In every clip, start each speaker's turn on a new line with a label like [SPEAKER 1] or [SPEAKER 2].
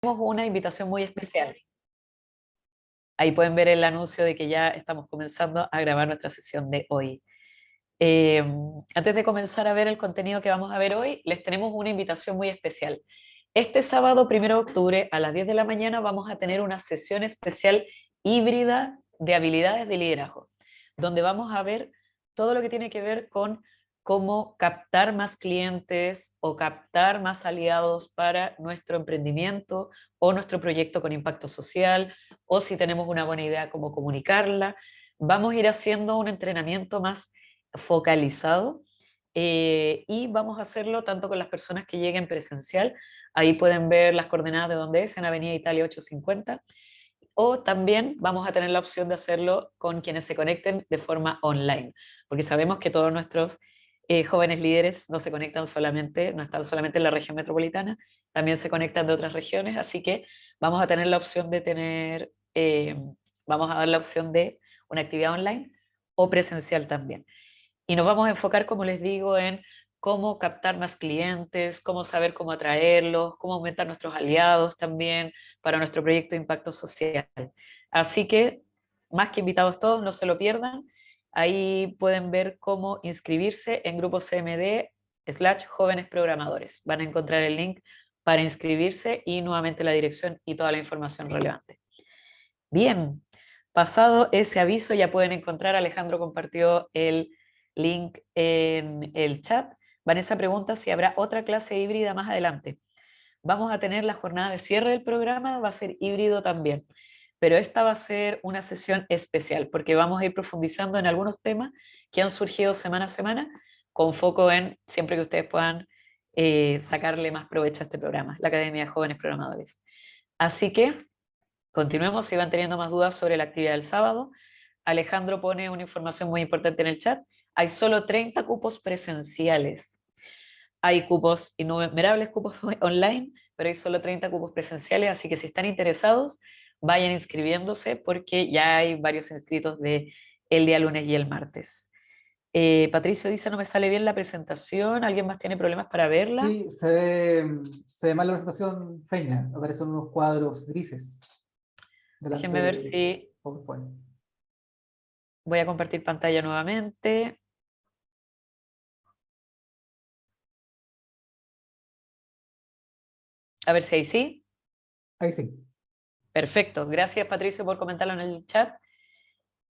[SPEAKER 1] Tenemos una invitación muy especial. Ahí pueden ver el anuncio de que ya estamos comenzando a grabar nuestra sesión de hoy. Eh, Antes de comenzar a ver el contenido que vamos a ver hoy, les tenemos una invitación muy especial. Este sábado, 1 de octubre, a las 10 de la mañana, vamos a tener una sesión especial híbrida de habilidades de liderazgo, donde vamos a ver todo lo que tiene que ver con cómo captar más clientes o captar más aliados para nuestro emprendimiento o nuestro proyecto con impacto social, o si tenemos una buena idea, cómo comunicarla. Vamos a ir haciendo un entrenamiento más focalizado, y vamos a hacerlo tanto con las personas que lleguen presencial. Ahí pueden ver las coordenadas de dónde es, en Avenida Italia 850, o también vamos a tener la opción de hacerlo con quienes se conecten de forma online, porque sabemos que todos nuestros jóvenes líderes no se conectan solamente, no están solamente en la región metropolitana, también se conectan de otras regiones, así que vamos a tener la opción de tener, vamos a dar la opción de una actividad online o presencial también. Y nos vamos a enfocar, como les digo, en cómo captar más clientes, cómo saber cómo atraerlos, cómo aumentar nuestros aliados también para nuestro proyecto de impacto social. Así que, más que invitados todos, no se lo pierdan. Ahí pueden ver cómo inscribirse en Grupo CMD/jóvenes programadores. Van a encontrar el link para inscribirse y nuevamente la dirección y toda la información relevante. Bien, pasado ese aviso, ya pueden encontrar, Alejandro compartió el link en el chat. Vanessa pregunta si habrá otra clase híbrida más adelante. Vamos a tener la jornada de cierre del programa, va a ser híbrido también, pero esta va a ser una sesión especial porque vamos a ir profundizando en algunos temas que han surgido semana a semana, con foco en siempre que ustedes puedan sacarle más provecho a este programa, la Academia de Jóvenes Programadores. Así que continuemos, si van teniendo más dudas sobre la actividad del sábado. Alejandro pone una información muy importante en el chat. Hay solo 30 cupos presenciales. Hay cupos, innumerables cupos online, pero hay solo 30 cupos presenciales, así que si están interesados, vayan inscribiéndose porque ya hay varios inscritos de el día lunes y el martes. Patricio dice, no me sale bien la presentación, ¿alguien más tiene problemas para verla?
[SPEAKER 2] Sí, se ve mal la presentación feña. Aparecen unos cuadros grises delante
[SPEAKER 1] Déjenme ver
[SPEAKER 2] del
[SPEAKER 1] si
[SPEAKER 2] PowerPoint.
[SPEAKER 1] voy a compartir pantalla nuevamente. A ver si ahí sí.
[SPEAKER 2] Ahí sí.
[SPEAKER 1] Perfecto, gracias Patricio por comentarlo en el chat.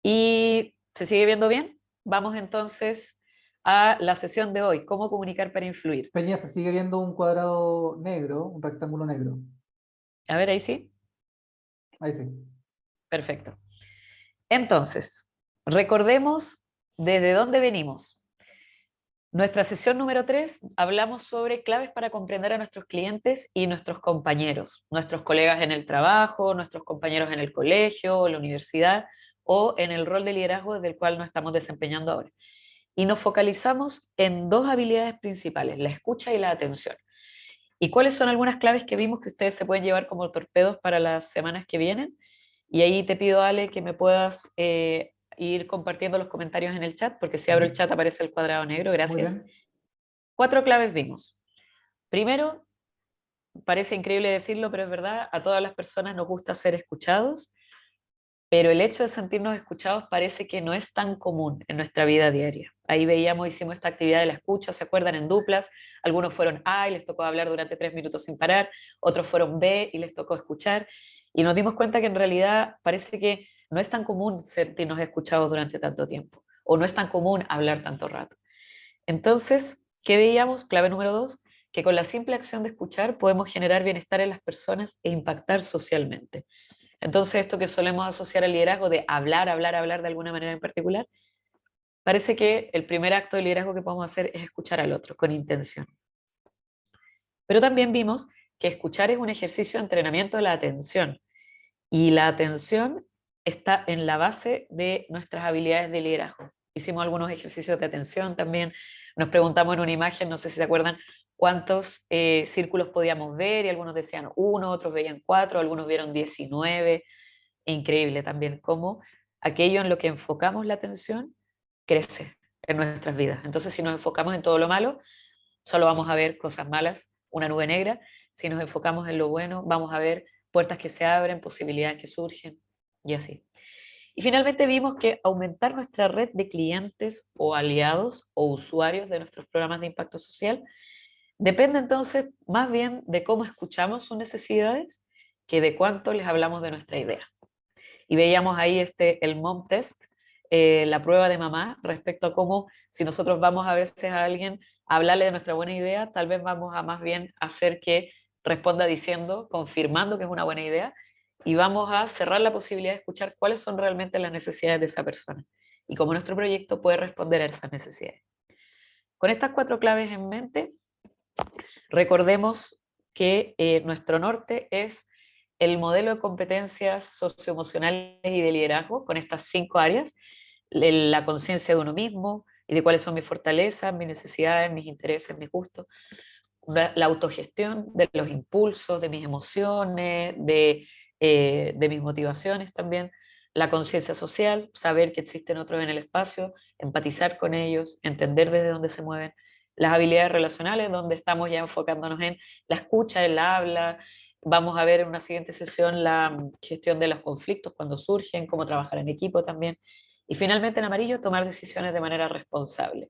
[SPEAKER 1] ¿Y se sigue viendo bien? Vamos entonces a la sesión de hoy, cómo comunicar para influir.
[SPEAKER 2] Peña, se sigue viendo un cuadrado negro, un rectángulo negro.
[SPEAKER 1] A ver, ahí sí.
[SPEAKER 2] Ahí sí.
[SPEAKER 1] Perfecto. Entonces, recordemos desde dónde venimos. Nuestra sesión número 3 hablamos sobre claves para comprender a nuestros clientes y nuestros compañeros, nuestros colegas en el trabajo, nuestros compañeros en el colegio o la universidad, o en el rol de liderazgo desde el cual nos estamos desempeñando ahora. Y nos focalizamos en dos habilidades principales, la escucha y la atención. ¿Y cuáles son algunas claves que vimos que ustedes se pueden llevar como torpedos para las semanas que vienen? Y ahí te pido, Ale, que me puedas ir compartiendo los comentarios en el chat, porque si abro el
[SPEAKER 2] Ujú.
[SPEAKER 1] chat aparece el cuadrado negro,
[SPEAKER 2] Muy
[SPEAKER 1] gracias.
[SPEAKER 2] bien.
[SPEAKER 1] 4 claves vimos. Primero, parece increíble decirlo, pero es verdad, a todas las personas nos gusta ser escuchados, pero el hecho de sentirnos escuchados parece que no es tan común en nuestra vida diaria. Ahí veíamos, hicimos esta actividad de la escucha, ¿se acuerdan? En duplas, algunos fueron A y les tocó hablar durante 3 minutos sin parar, otros fueron B y les tocó escuchar, y nos dimos cuenta que en realidad parece que no es tan común sentirnos escuchados durante tanto tiempo, o no es tan común hablar tanto rato. Entonces, ¿qué veíamos? Clave número 2, que con la simple acción de escuchar podemos generar bienestar en las personas e impactar socialmente. Entonces, esto que solemos asociar al liderazgo de hablar, hablar, hablar de alguna manera en particular, parece que el primer acto de liderazgo que podemos hacer es escuchar al otro con intención. Pero también vimos que escuchar es un ejercicio de entrenamiento de la atención y la atención está en la base de nuestras habilidades de liderazgo. Hicimos algunos ejercicios de atención también, nos preguntamos en una imagen, no sé si se acuerdan, cuántos círculos podíamos ver y algunos decían uno, otros veían 4, algunos vieron 19. Increíble también cómo aquello en lo que enfocamos la atención crece en nuestras vidas. Entonces, si nos enfocamos en todo lo malo, solo vamos a ver cosas malas, una nube negra. Si nos enfocamos en lo bueno, vamos a ver puertas que se abren, posibilidades que surgen y así. Y finalmente vimos que aumentar nuestra red de clientes o aliados o usuarios de nuestros programas de impacto social depende entonces más bien de cómo escuchamos sus necesidades que de cuánto les hablamos de nuestra idea. Y veíamos ahí el mom test, la prueba de mamá, respecto a cómo si nosotros vamos a veces a alguien a hablarle de nuestra buena idea, tal vez vamos a más bien hacer que responda diciendo, confirmando que es una buena idea, y vamos a cerrar la posibilidad de escuchar cuáles son realmente las necesidades de esa persona y cómo nuestro proyecto puede responder a esas necesidades. Con estas 4 claves en mente, recordemos que nuestro norte es el modelo de competencias socioemocionales y de liderazgo con estas 5 áreas, la conciencia de uno mismo y de cuáles son mis fortalezas, mis necesidades, mis intereses, mis gustos, la autogestión de los impulsos, de mis emociones, de mis motivaciones también, la conciencia social, saber que existen otros en el espacio, empatizar con ellos, entender desde dónde se mueven, las habilidades relacionales, donde estamos ya enfocándonos en la escucha, el habla, vamos a ver en una siguiente sesión la gestión de los conflictos cuando surgen, cómo trabajar en equipo también, y finalmente en amarillo, tomar decisiones de manera responsable.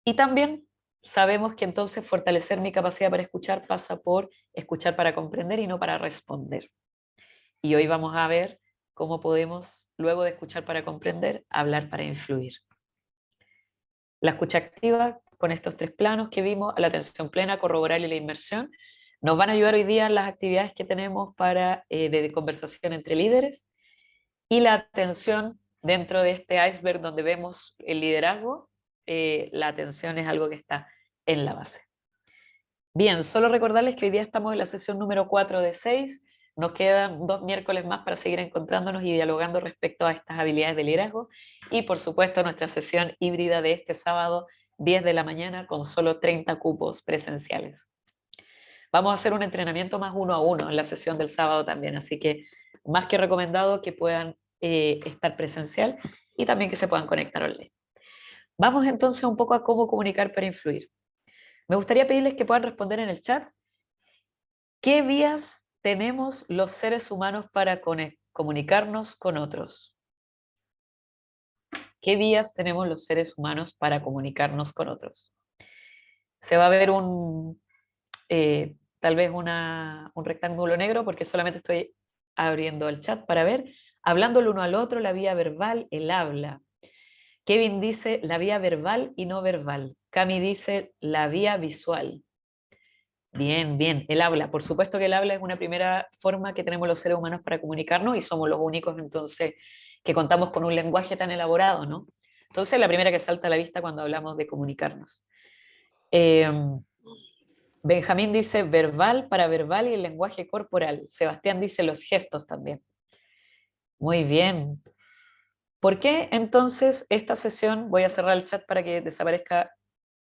[SPEAKER 1] Y también sabemos que entonces fortalecer mi capacidad para escuchar pasa por escuchar para comprender y no para responder. Y hoy vamos a ver cómo podemos, luego de escuchar para comprender, hablar para influir. La escucha activa, con estos 3 planos que vimos, la atención plena, corroborar y la inmersión, nos van a ayudar hoy día en las actividades que tenemos para, de conversación entre líderes, y la atención dentro de este iceberg donde vemos el liderazgo, la atención es algo que está en la base. Bien, solo recordarles que hoy día estamos en la sesión número 4 de 6. Nos quedan 2 miércoles más para seguir encontrándonos y dialogando respecto a estas habilidades de liderazgo. Y por supuesto nuestra sesión híbrida de este sábado, 10 de la mañana, con solo 30 cupos presenciales. Vamos a hacer un entrenamiento más 1 a 1 en la sesión del sábado también, así que más que recomendado que puedan estar presencial y también que se puedan conectar online. Vamos entonces un poco a cómo comunicar para influir. Me gustaría pedirles que puedan responder en el chat. ¿Qué vías tenemos los seres humanos para comunicarnos con otros? ¿Qué vías tenemos los seres humanos para comunicarnos con otros? Se va a ver tal vez un rectángulo negro porque solamente estoy abriendo el chat para ver. Hablando el uno al otro, la vía verbal, el habla. Kevin dice la vía verbal y no verbal. Cami dice la vía visual. Bien, bien, el habla. Por supuesto que el habla es una primera forma que tenemos los seres humanos para comunicarnos y somos los únicos entonces que contamos con un lenguaje tan elaborado, ¿no? Entonces la primera que salta a la vista cuando hablamos de comunicarnos. Benjamín dice verbal, paraverbal y el lenguaje corporal. Sebastián dice los gestos también. Muy bien. ¿Por qué entonces esta sesión, voy a cerrar el chat para que desaparezca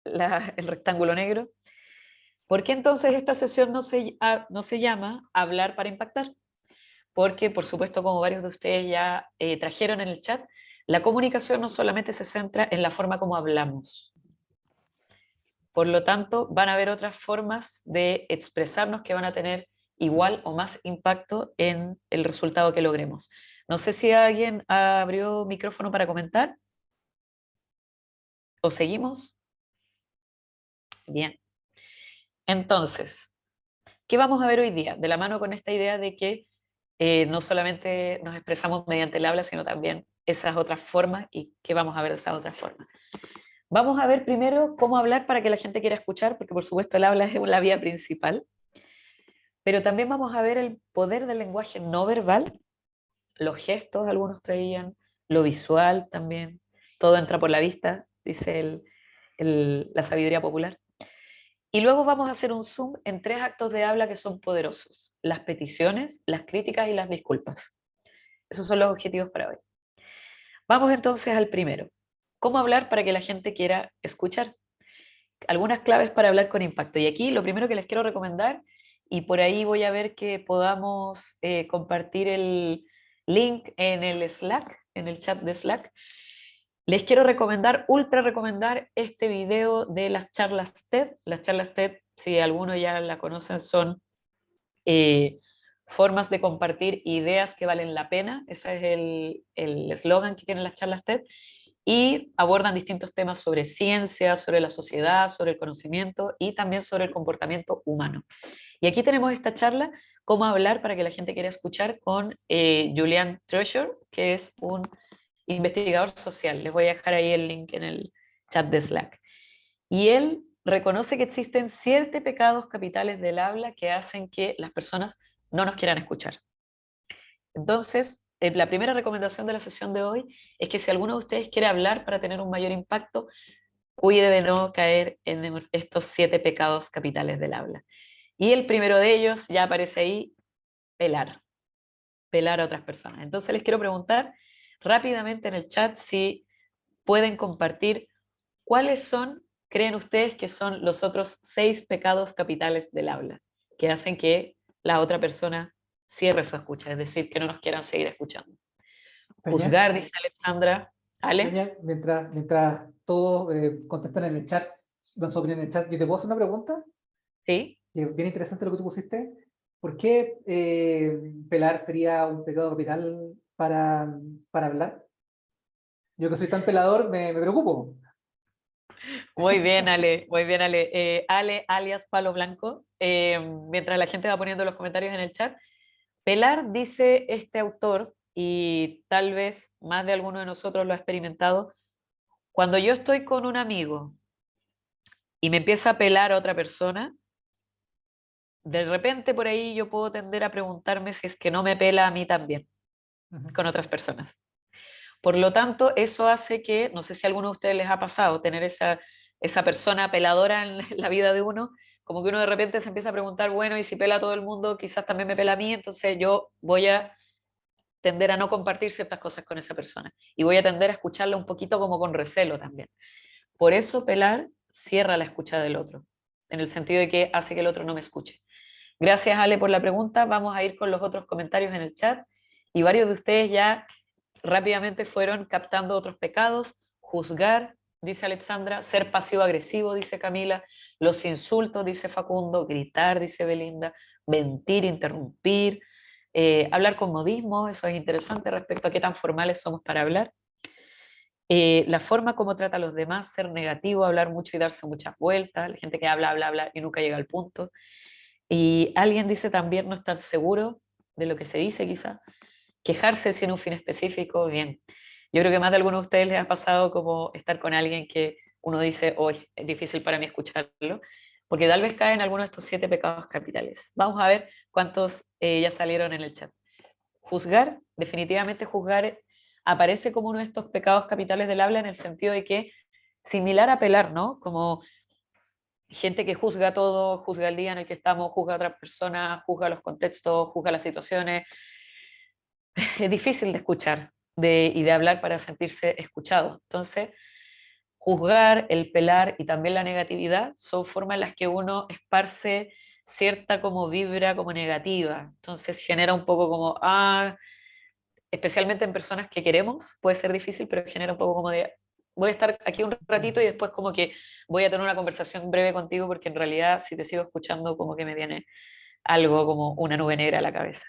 [SPEAKER 1] el rectángulo negro? ¿Por qué entonces esta sesión no se llama hablar para impactar? Porque, por supuesto, como varios de ustedes ya trajeron en el chat, la comunicación no solamente se centra en la forma como hablamos. Por lo tanto, van a haber otras formas de expresarnos que van a tener igual o más impacto en el resultado que logremos. No sé si alguien abrió micrófono para comentar. ¿O seguimos? Bien. Entonces, ¿qué vamos a ver hoy día? De la mano con esta idea de que no solamente nos expresamos mediante el habla, sino también esas otras formas y qué vamos a ver de esas otras formas. Vamos a ver primero cómo hablar para que la gente quiera escuchar, porque por supuesto el habla es la vía principal, pero también vamos a ver el poder del lenguaje no verbal, los gestos, algunos traían, lo visual también, todo entra por la vista, dice la sabiduría popular. Y luego vamos a hacer un zoom en 3 actos de habla que son poderosos: las peticiones, las críticas y las disculpas. Esos son los objetivos para hoy. Vamos entonces al primero. ¿Cómo hablar para que la gente quiera escuchar? Algunas claves para hablar con impacto. Y aquí lo primero que les quiero recomendar, y por ahí voy a ver que podamos compartir el link en el Slack, en el chat de Slack. Les quiero recomendar, ultra recomendar este video de las charlas TED. Las charlas TED si algunos ya la conocen, son eh, formas de compartir ideas que valen la pena. Ese es el eslogan que tienen las charlas TED. Y abordan distintos temas sobre ciencia, sobre la sociedad, sobre el conocimiento y también sobre el comportamiento humano. Y aquí tenemos esta charla, cómo hablar para que la gente quiera escuchar, con Julian Treasure, que es un investigador social. Les voy a dejar ahí el link en el chat de Slack. Y él reconoce que existen 7 pecados capitales del habla que hacen que las personas no nos quieran escuchar. Entonces, la primera recomendación de la sesión de hoy es que si alguno de ustedes quiere hablar para tener un mayor impacto, cuide de no caer en estos 7 pecados capitales del habla. Y el primero de ellos, ya aparece ahí, pelar, pelar a otras personas. Entonces les quiero preguntar rápidamente en el chat si pueden compartir cuáles son, creen ustedes que son los otros 6 pecados capitales del habla, que hacen que la otra persona cierre su escucha, es decir, que no nos quieran seguir escuchando.
[SPEAKER 2] Peña,
[SPEAKER 1] Juzgar, dice Alexandra. ¿Ale?
[SPEAKER 2] Peña, mientras todos contestan en el chat, dan su opinión en el chat, yo te puedo hacer una pregunta,
[SPEAKER 1] ¿Sí?
[SPEAKER 2] que es bien interesante lo que tú pusiste. ¿Por qué pelar sería un pecado capital para hablar? Yo que soy tan pelador, me preocupo.
[SPEAKER 1] Muy bien, Ale, muy bien, Ale. Ale, alias Palo Blanco. Mientras la gente va poniendo los comentarios en el chat, pelar, dice este autor, y tal vez más de alguno de nosotros lo ha experimentado, cuando yo estoy con un amigo y me empieza a pelar a otra persona, de repente por ahí yo puedo tender a preguntarme si es que no me pela a mí también,
[SPEAKER 2] Ujú.
[SPEAKER 1] con otras personas. Por lo tanto, eso hace que, no sé si a alguno de ustedes les ha pasado, tener esa persona peladora en la vida de uno, como que uno de repente se empieza a preguntar, bueno, y si pela a todo el mundo, quizás también me pela a mí, entonces yo voy a tender a no compartir ciertas cosas con esa persona y voy a tender a escucharla un poquito como con recelo también. Por eso pelar cierra la escucha del otro, en el sentido de que hace que el otro no me escuche. Gracias, Ale, por la pregunta. Vamos a ir con los otros comentarios en el chat y varios de ustedes ya rápidamente fueron captando otros pecados. Juzgar, dice Alexandra, ser pasivo-agresivo, dice Camila, los insultos, dice Facundo, gritar, dice Belinda, mentir, interrumpir, hablar con modismo, eso es interesante respecto a qué tan formales somos para hablar. La forma como trata a los demás, ser negativo, hablar mucho y darse muchas vueltas, la gente que habla, habla, habla y nunca llega al punto. Y alguien dice también no estar seguro de lo que se dice quizá, quejarse sin un fin específico, bien. Yo creo que más de algunos de ustedes les ha pasado como estar con alguien que uno dice, hoy es difícil para mí escucharlo, porque tal vez caen algunos de estos 7 pecados capitales. Vamos a ver cuántos ya salieron en el chat. Juzgar, definitivamente juzgar aparece como uno de estos pecados capitales del habla en el sentido de que, similar a pelar, ¿no? Como gente que juzga todo, juzga el día en el que estamos, juzga a otras personas, juzga los contextos, juzga las situaciones. Es difícil de escuchar y de hablar para sentirse escuchado. Entonces, juzgar, el pelar y también la negatividad son formas en las que uno esparce cierta como vibra como negativa. Entonces genera un poco como, especialmente en personas que queremos, puede ser difícil, pero genera un poco como de, voy a estar aquí un ratito y después como que voy a tener una conversación breve contigo porque en realidad si te sigo escuchando como que me viene algo como una nube negra a la cabeza.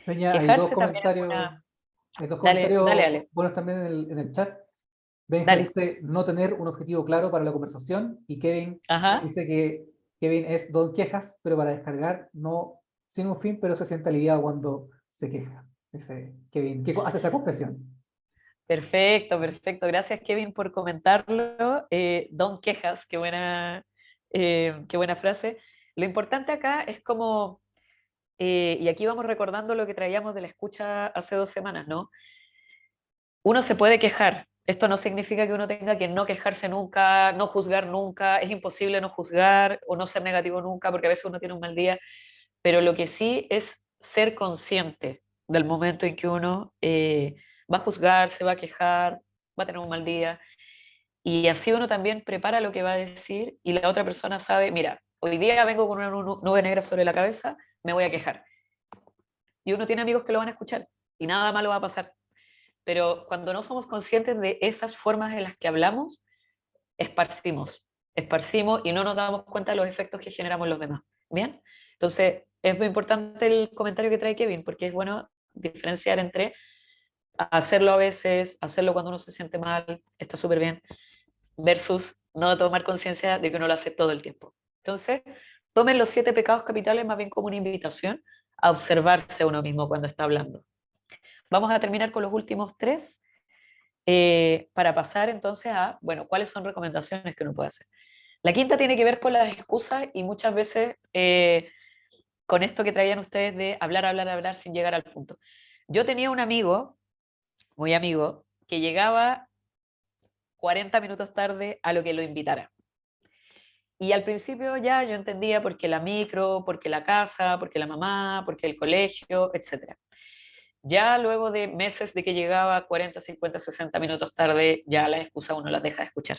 [SPEAKER 2] Peña,
[SPEAKER 1] Quejarse también es una...
[SPEAKER 2] hay dos
[SPEAKER 1] Dale, dale,
[SPEAKER 2] comentarios
[SPEAKER 1] Ale.
[SPEAKER 2] buenos también en el chat. Benja
[SPEAKER 1] Dale.
[SPEAKER 2] dice no tener un objetivo claro para la conversación y Kevin
[SPEAKER 1] Ajá.
[SPEAKER 2] dice que Kevin es don quejas, pero para descargar no sin un fin, pero se siente aliviado cuando se queja. Dice Kevin, que hace esa confesión.
[SPEAKER 1] Perfecto, perfecto. Gracias, Kevin, por comentarlo. Don Quejas, qué buena frase. Lo importante acá es como, y aquí vamos recordando lo que traíamos de la escucha hace 2 semanas, ¿no? Uno se puede quejar. Esto no significa que uno tenga que no quejarse nunca, no juzgar nunca. Es imposible no juzgar o no ser negativo nunca, porque a veces uno tiene un mal día. Pero lo que sí es ser consciente del momento en que uno va a juzgar, se va a quejar, va a tener un mal día, y así uno también prepara lo que va a decir y la otra persona sabe, mira, hoy día vengo con una nube negra sobre la cabeza, me voy a quejar. Y uno tiene amigos que lo van a escuchar y nada malo va a pasar. Pero cuando no somos conscientes de esas formas en las que hablamos, esparcimos. esparcimos y no nos damos cuenta de los efectos que generamos los demás. ¿Bien? Entonces, es muy importante el comentario que trae Kevin, porque es bueno diferenciar entre hacerlo a veces, hacerlo cuando uno se siente mal, está súper bien, versus no tomar conciencia de que uno lo hace todo el tiempo. Entonces, tomen los 7 pecados capitales más bien como una invitación a observarse a uno mismo cuando está hablando. Vamos a terminar con los últimos 3 para pasar entonces a, bueno, cuáles son recomendaciones que uno puede hacer. La quinta tiene que ver con las excusas y muchas veces con esto que traían ustedes de hablar, hablar, hablar sin llegar al punto. Yo tenía un amigo, muy amigo, que llegaba 40 minutos tarde a lo que lo invitara. Y al principio ya yo entendía por qué la micro, por qué la casa, por qué la mamá, por qué el colegio, etcétera. Ya luego de meses de que llegaba 40, 50, 60 minutos tarde, ya la excusa uno las deja de escuchar.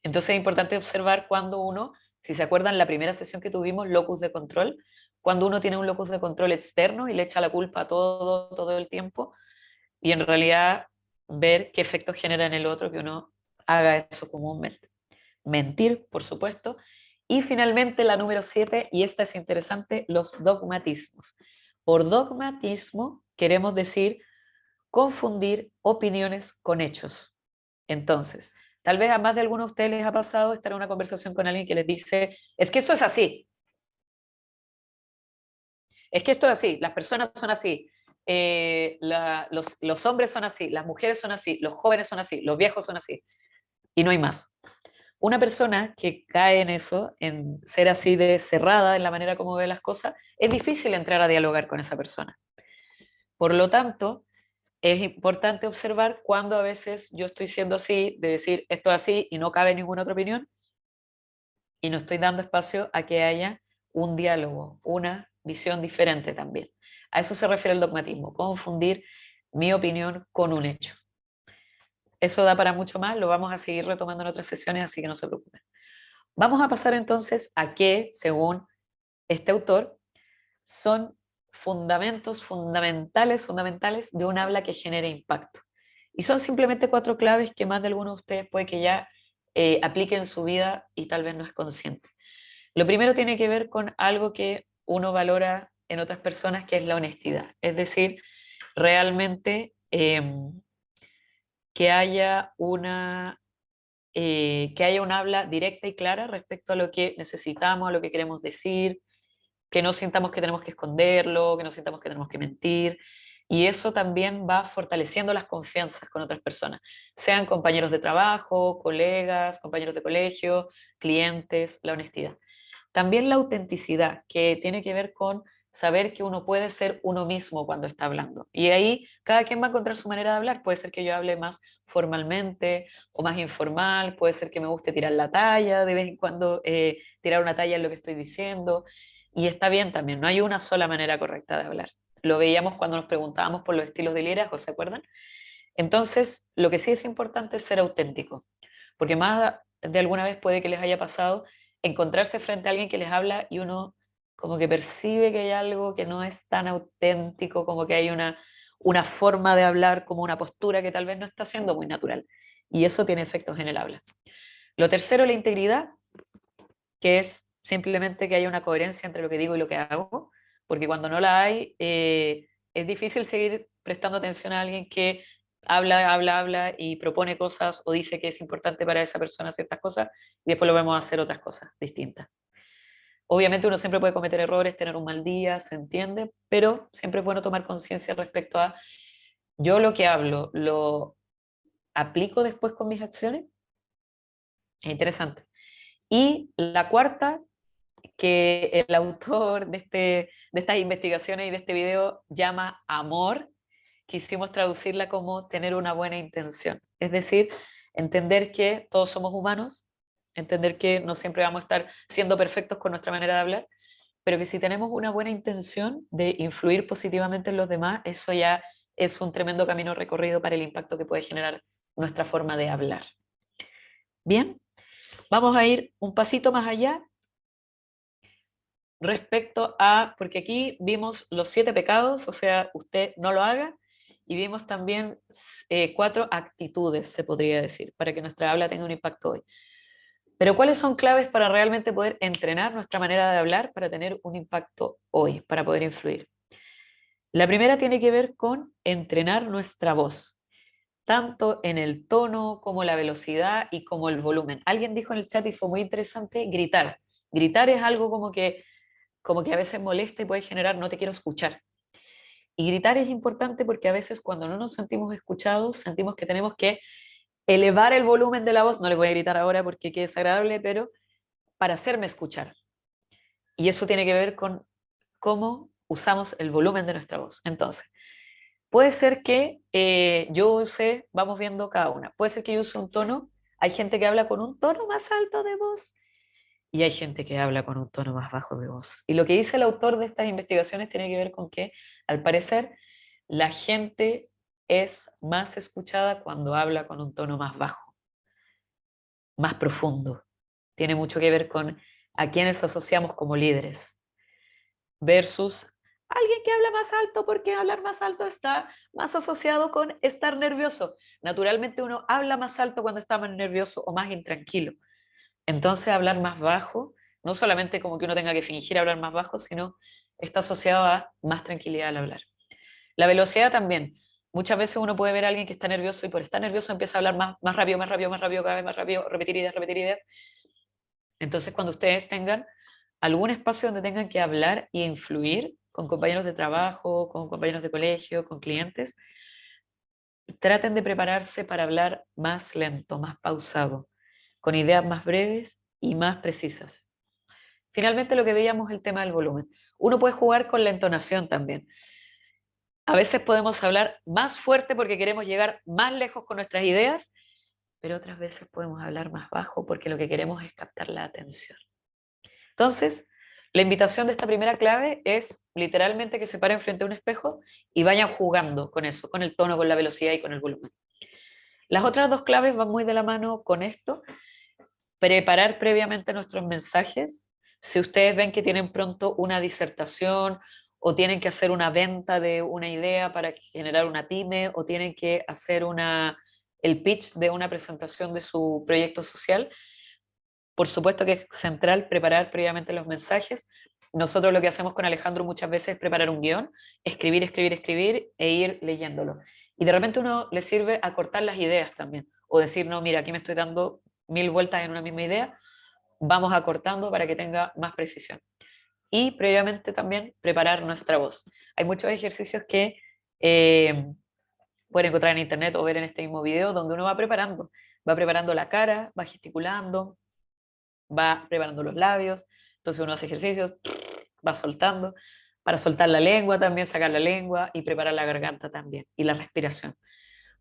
[SPEAKER 1] Entonces es importante observar cuando uno, si se acuerdan la primera sesión que tuvimos, locus de control, cuando uno tiene un locus de control externo y le echa la culpa a todo el tiempo, y en realidad ver qué efectos genera en el otro que uno haga eso comúnmente. Mentir, por supuesto. Y finalmente la número 7, y esta es interesante, los dogmatismos. Por dogmatismo queremos decir confundir opiniones con hechos. Entonces, tal vez a más de alguno de ustedes les ha pasado estar en una conversación con alguien que les dice, es que esto es así, es que esto es así, las personas son así, los hombres son así, las mujeres son así, los jóvenes son así, los viejos son así, y no hay más. Una persona que cae en eso, en ser así de cerrada en la manera como ve las cosas, es difícil entrar a dialogar con esa persona. Por lo tanto, es importante observar cuando a veces yo estoy siendo así, de decir esto es así y no cabe ninguna otra opinión, y no estoy dando espacio a que haya un diálogo, una visión diferente también. A eso se refiere el dogmatismo, confundir mi opinión con un hecho. Eso da para mucho más, lo vamos a seguir retomando en otras sesiones, así que no se preocupen. Vamos a pasar entonces a qué, según este autor, son fundamentos fundamentales de un habla que genere impacto. Y son simplemente 4 claves que más de algunos de ustedes puede que ya apliquen en su vida y tal vez no es consciente. Lo primero tiene que ver con algo que uno valora en otras personas, que es la honestidad. Es decir, realmente que haya que haya un habla directa y clara respecto a lo que necesitamos, a lo que queremos decir, que no sintamos que tenemos que esconderlo, que no sintamos que tenemos que mentir. Y eso también va fortaleciendo las confianzas con otras personas, sean compañeros de trabajo, colegas, compañeros de colegio, clientes, la honestidad. También la autenticidad, que tiene que ver con saber que uno puede ser uno mismo cuando está hablando. Y ahí cada quien va a encontrar su manera de hablar. Puede ser que yo hable más formalmente o más informal, puede ser que me guste tirar la talla, de vez en cuando tirar una talla en lo que estoy diciendo. Y está bien también, no hay una sola manera correcta de hablar. Lo veíamos cuando nos preguntábamos por los estilos de liderazgo, ¿se acuerdan? Entonces, lo que sí es importante es ser auténtico, porque más de alguna vez puede que les haya pasado encontrarse frente a alguien que les habla y uno como que percibe que hay algo que no es tan auténtico, como que hay una forma de hablar, como una postura que tal vez no está siendo muy natural. Y eso tiene efectos en el habla. Lo tercero, la integridad, que es simplemente que haya una coherencia entre lo que digo y lo que hago, porque cuando no la hay, es difícil seguir prestando atención a alguien que habla y propone cosas o dice que es importante para esa persona ciertas cosas y después lo vemos hacer otras cosas distintas. Obviamente uno siempre puede cometer errores, tener un mal día, se entiende, pero siempre es bueno tomar conciencia respecto a yo lo que hablo, lo aplico después con mis acciones. Es interesante. Y la cuarta, que el autor de estas investigaciones y de este video llama amor, quisimos traducirla como tener una buena intención. Es decir, entender que todos somos humanos, entender que no siempre vamos a estar siendo perfectos con nuestra manera de hablar, pero que si tenemos una buena intención de influir positivamente en los demás, eso ya es un tremendo camino recorrido para el impacto que puede generar nuestra forma de hablar. Bien, vamos a ir un pasito más allá respecto a, porque aquí vimos los 7 pecados, o sea, usted no lo haga, y vimos también 4 actitudes, se podría decir, para que nuestra habla tenga un impacto hoy. Pero ¿cuáles son claves para realmente poder entrenar nuestra manera de hablar para tener un impacto hoy, para poder influir? La primera tiene que ver con entrenar nuestra voz, tanto en el tono como la velocidad y como el volumen. Alguien dijo en el chat y fue muy interesante, gritar. Gritar es algo como que a veces molesta y puede generar no te quiero escuchar. Y gritar es importante porque a veces cuando no nos sentimos escuchados, sentimos que tenemos que elevar el volumen de la voz. No les voy a gritar ahora porque qué desagradable, pero para hacerme escuchar. Y eso tiene que ver con cómo usamos el volumen de nuestra voz. Entonces, puede ser que yo use, vamos viendo cada una, puede ser que yo use un tono, hay gente que habla con un tono más alto de voz y hay gente que habla con un tono más bajo de voz. Y lo que dice el autor de estas investigaciones tiene que ver con que, al parecer, la gente es más escuchada cuando habla con un tono más bajo, más profundo. Tiene mucho que ver con a quienes asociamos como líderes versus alguien que habla más alto, porque hablar más alto está más asociado con estar nervioso. Naturalmente uno habla más alto cuando está más nervioso o más intranquilo. Entonces hablar más bajo, no solamente como que uno tenga que fingir hablar más bajo, sino está asociado a más tranquilidad al hablar. La velocidad también. Muchas veces uno puede ver a alguien que está nervioso y por estar nervioso empieza a hablar más rápido, más rápido, más rápido, cada vez más rápido, repetir ideas, repetir ideas. Entonces, cuando ustedes tengan algún espacio donde tengan que hablar e influir con compañeros de trabajo, con compañeros de colegio, con clientes, traten de prepararse para hablar más lento, más pausado, con ideas más breves y más precisas. Finalmente, lo que veíamos es el tema del volumen. Uno puede jugar con la entonación también. A veces podemos hablar más fuerte porque queremos llegar más lejos con nuestras ideas, pero otras veces podemos hablar más bajo porque lo que queremos es captar la atención. Entonces, la invitación de esta primera clave es literalmente que se paren frente a un espejo y vayan jugando con eso, con el tono, con la velocidad y con el volumen. Las otras dos claves van muy de la mano con esto. Preparar previamente nuestros mensajes. Si ustedes ven que tienen pronto una disertación o tienen que hacer una venta de una idea para generar una pyme o tienen que hacer el pitch de una presentación de su proyecto social, por supuesto que es central preparar previamente los mensajes. Nosotros lo que hacemos con Alejandro muchas veces es preparar un guión, escribir, escribir, escribir e ir leyéndolo. Y de repente uno le sirve a cortar las ideas también, o decir, no, mira, aquí me estoy dando 1000 vueltas en una misma idea, vamos acortando para que tenga más precisión. Y previamente también preparar nuestra voz. Hay muchos ejercicios que pueden encontrar en internet o ver en este mismo video donde uno va preparando la cara, va gesticulando, va preparando los labios, entonces uno hace ejercicios, va soltando, para soltar la lengua también, sacar la lengua y preparar la garganta también y la respiración.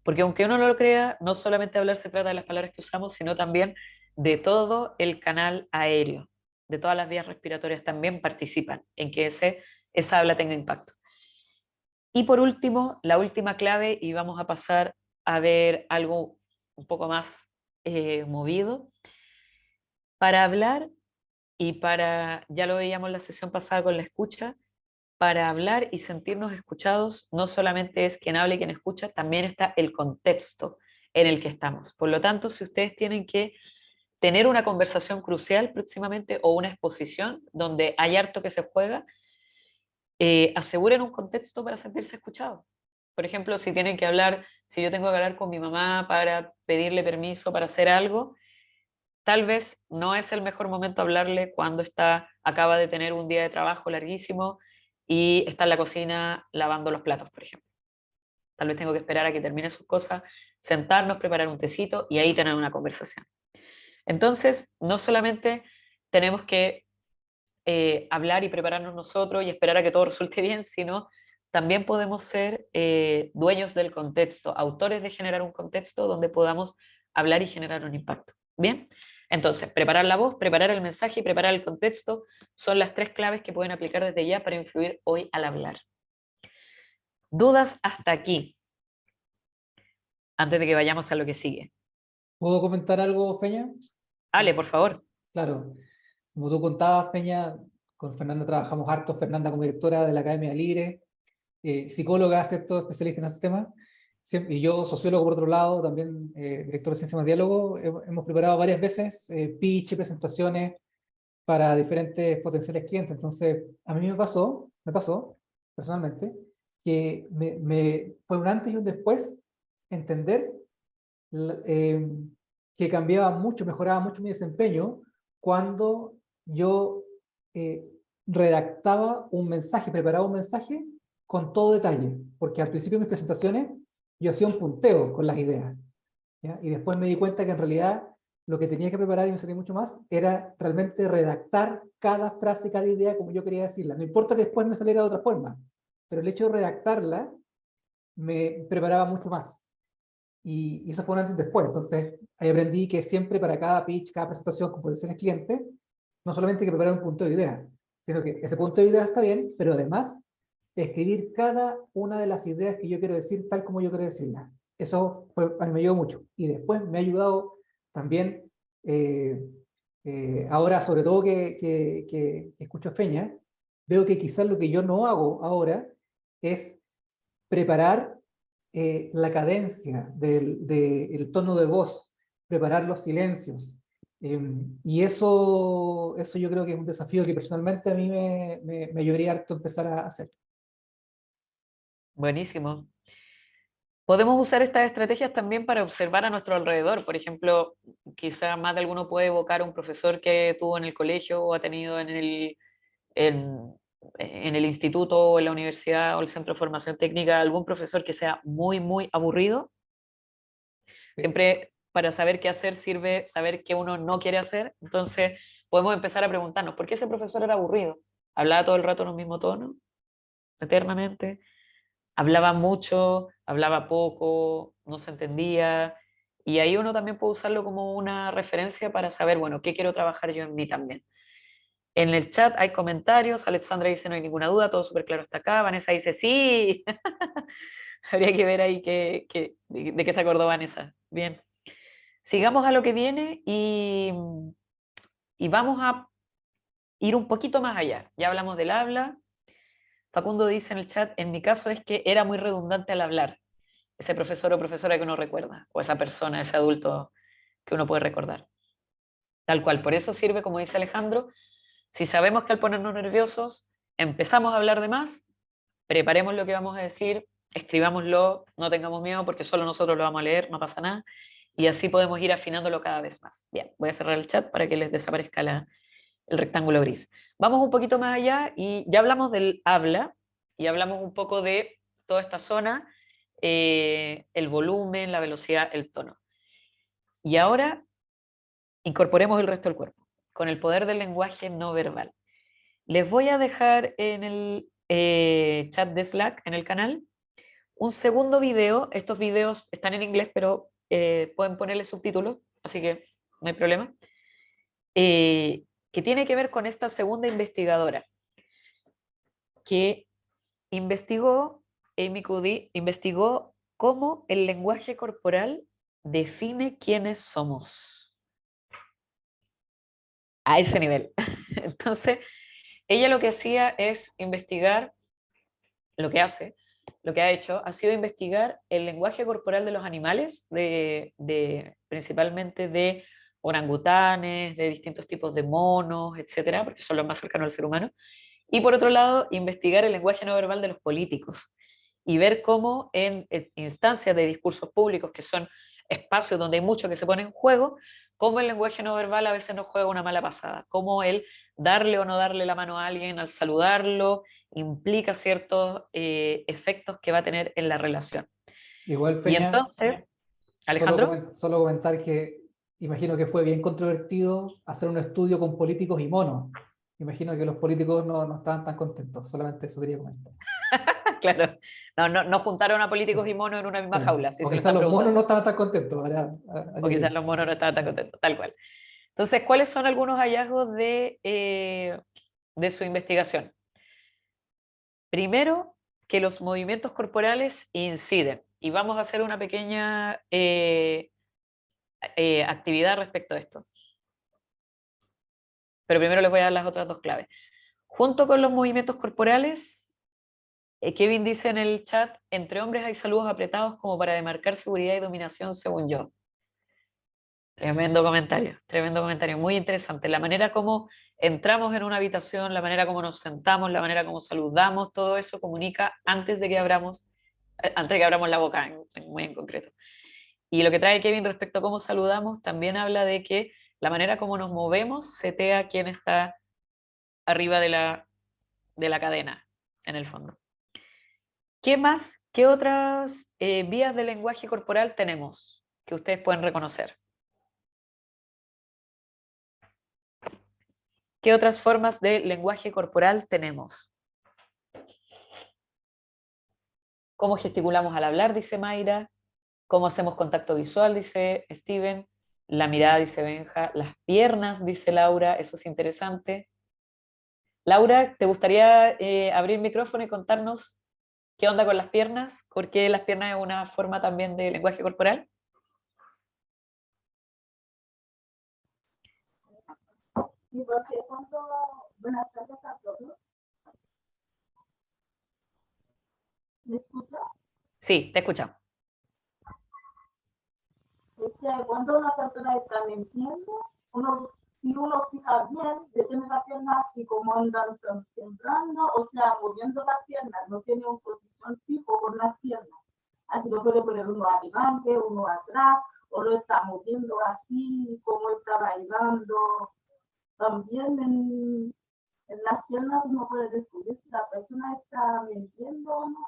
[SPEAKER 1] Porque aunque uno no lo crea, no solamente hablar se trata de las palabras que usamos, sino también de todo el canal aéreo, de todas las vías respiratorias también participan en que esa habla tenga impacto. Y por último, la última clave, y vamos a pasar a ver algo un poco más movido, para hablar y ya lo veíamos la sesión pasada con la escucha, para hablar y sentirnos escuchados, no solamente es quien habla y quien escucha, también está el contexto en el que estamos. Por lo tanto, si ustedes tienen que tener una conversación crucial próximamente o una exposición donde hay harto que se juega, aseguren un contexto para sentirse escuchados. Por ejemplo, si tienen que hablar, si yo tengo que hablar con mi mamá para pedirle permiso para hacer algo, tal vez no es el mejor momento hablarle cuando acaba de tener un día de trabajo larguísimo y está en la cocina lavando los platos, por ejemplo. Tal vez tengo que esperar a que termine sus cosas, sentarnos, preparar un tecito y ahí tener una conversación. Entonces, no solamente tenemos que hablar y prepararnos nosotros y esperar a que todo resulte bien, sino también podemos ser dueños del contexto, autores de generar un contexto donde podamos hablar y generar un impacto. Bien, entonces, preparar la voz, preparar el mensaje y preparar el contexto son las tres claves que pueden aplicar desde ya para influir hoy al hablar. ¿Dudas hasta aquí? Antes de que vayamos a lo que sigue.
[SPEAKER 2] ¿Puedo comentar algo, Peña?
[SPEAKER 1] Ale, por favor.
[SPEAKER 2] Claro, como tú contabas, Peña, con Fernanda trabajamos harto, Fernanda como directora de la Academia Libre, psicóloga, ¿cierto? Especialista en estos temas. y yo, sociólogo por otro lado, también director de Ciencia más Diálogo, hemos preparado varias veces pitch y presentaciones para diferentes potenciales clientes. Entonces, a mí me pasó personalmente, que fue un antes y un después entender la- eh, que cambiaba mucho, mejoraba mucho mi desempeño cuando yo eh, redactaba un mensaje, preparaba un mensaje con todo detalle, porque al principio de mis presentaciones yo hacía un punteo con las ideas, ¿ya? Y después me di cuenta que en realidad lo que tenía que preparar y me salía mucho más era realmente redactar cada frase, cada idea como yo quería decirla. No importa que después me saliera de otra forma, pero el hecho de redactarla me preparaba mucho más. Y eso fue un antes y un después. Entonces, ahí aprendí que siempre para cada pitch, cada presentación con potenciales clientes, no solamente hay que preparar un punto de idea, sino que ese punto de idea está bien, pero además escribir cada una de las ideas que yo quiero decir tal como yo quiero decirlas. Eso a mí me ayudó mucho. Y después me ha ayudado también, eh, ahora, sobre todo que escucho a Feña, veo que quizás lo que yo no hago ahora es preparar la cadencia del tono de voz, preparar los silencios. Y eso yo creo que es un desafío que personalmente a mí me ayudaría harto empezar a hacer.
[SPEAKER 1] Buenísimo. Podemos usar estas estrategias también para observar a nuestro alrededor. Por ejemplo, quizá más de alguno puede evocar a un profesor que tuvo en el colegio o ha tenido en, en el instituto o en la universidad o el centro de formación técnica, algún profesor que sea muy, muy aburrido.
[SPEAKER 2] Sí.
[SPEAKER 1] Siempre para saber qué hacer sirve saber qué uno no quiere hacer. Entonces podemos empezar a preguntarnos, ¿por qué ese profesor era aburrido? ¿Hablaba todo el rato en un mismo tono, eternamente? ¿Hablaba mucho, hablaba poco, no se entendía? Y ahí uno también puede usarlo como una referencia para saber, bueno, qué quiero trabajar yo en mí también. En el chat hay comentarios. Alexandra dice no hay ninguna duda, todo súper claro hasta acá. Vanessa dice sí. Habría que ver ahí de qué se acordó Vanessa. Bien. Sigamos a lo que viene y vamos a ir un poquito más allá. Ya hablamos del habla. Facundo dice en el chat, en mi caso es que era muy redundante al hablar. Ese profesor o profesora que uno recuerda, o esa persona, ese adulto que uno puede recordar. Tal cual. Por eso sirve, como dice Alejandro, si sabemos que al ponernos nerviosos empezamos a hablar de más, preparemos lo que vamos a decir, escribámoslo, no tengamos miedo porque solo nosotros lo vamos a leer, no pasa nada, y así podemos ir afinándolo cada vez más. Bien, voy a cerrar el chat para que les desaparezca el rectángulo gris. Vamos un poquito más allá y ya hablamos del habla y hablamos un poco de toda esta zona, el volumen, la velocidad, el tono. Y ahora incorporemos el resto del cuerpo con el poder del lenguaje no verbal. Les voy a dejar en el chat de Slack, en el canal, un segundo video. Estos videos están en inglés, pero pueden ponerle subtítulos, así que no hay problema. Que tiene que ver con esta segunda investigadora que investigó, Amy Cuddy, investigó cómo el lenguaje corporal define quiénes somos a ese nivel. Entonces, ella lo que hacía es investigar, lo que hace, lo que ha hecho, ha sido investigar el lenguaje corporal de los animales, principalmente de orangutanes, de distintos tipos de monos, etcétera, porque son los más cercanos al ser humano. Y por otro lado, investigar el lenguaje no verbal de los políticos y ver cómo en instancias de discursos públicos, que son espacios donde hay mucho que se pone en juego, cómo el lenguaje no verbal a veces nos juega una mala pasada, cómo el darle o no darle la mano a alguien al saludarlo implica ciertos efectos que va a tener en la relación.
[SPEAKER 2] Igual,
[SPEAKER 1] Y
[SPEAKER 2] Feña,
[SPEAKER 1] entonces, Alejandro,
[SPEAKER 2] solo comentar que imagino que fue bien controvertido hacer un estudio con políticos y monos. Imagino que los políticos no estaban tan contentos, solamente eso quería comentar.
[SPEAKER 1] claro, no juntaron a políticos y monos en una misma
[SPEAKER 2] Claro.
[SPEAKER 1] jaula, si
[SPEAKER 2] O
[SPEAKER 1] se lo
[SPEAKER 2] quizás
[SPEAKER 1] están
[SPEAKER 2] los monos no
[SPEAKER 1] preguntando,
[SPEAKER 2] estaban tan contentos.
[SPEAKER 1] o
[SPEAKER 2] Habría que
[SPEAKER 1] quizás
[SPEAKER 2] ver.
[SPEAKER 1] los monos no estaban tan contentos, tal cual. Entonces, ¿cuáles son algunos hallazgos de su investigación? Primero, que los movimientos corporales inciden. Y vamos a hacer una pequeña actividad respecto a esto. Pero primero les voy a dar las otras dos claves. Junto con los movimientos corporales, Kevin dice en el chat, entre hombres hay saludos apretados como para demarcar seguridad y dominación, según yo. Tremendo comentario, muy interesante. La manera como entramos en una habitación, la manera como nos sentamos, la manera como saludamos, todo eso comunica antes de que abramos la boca, muy en concreto. Y lo que trae Kevin respecto a cómo saludamos también habla de que la manera como nos movemos setea quién está arriba de la cadena, en el fondo. ¿Qué más? ¿Qué otras vías de lenguaje corporal tenemos que ustedes pueden reconocer? ¿Qué otras formas de lenguaje corporal tenemos? ¿Cómo gesticulamos al hablar? Dice Mayra. ¿Cómo hacemos contacto visual? Dice Steven. La mirada, dice Benja. Las piernas, dice Laura. Eso es interesante. Laura, ¿te gustaría abrir el micrófono y contarnos qué onda con las piernas? ¿Por qué las piernas es una forma también de lenguaje corporal?
[SPEAKER 3] Y porque cuando, buenas tardes a todos, ¿me escucha?
[SPEAKER 1] Sí, te escuchamos.
[SPEAKER 3] Es que cuando una persona está mintiendo, si uno fija bien, tiene las piernas así como andan temblando, o sea, moviendo las piernas, no tiene una posición fijo con las piernas. Así lo puede poner uno adelante, uno atrás, o lo está moviendo así, como está bailando. También en las piernas uno puede descubrir si la persona está mintiendo o no.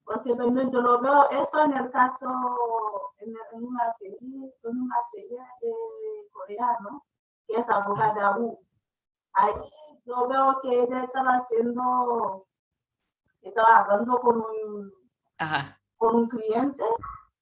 [SPEAKER 3] Porque también yo lo veo eso en el caso, en una serie de coreano, que es abogada U. Ahí yo veo que ella estaba hablando
[SPEAKER 1] Ajá,
[SPEAKER 3] con un cliente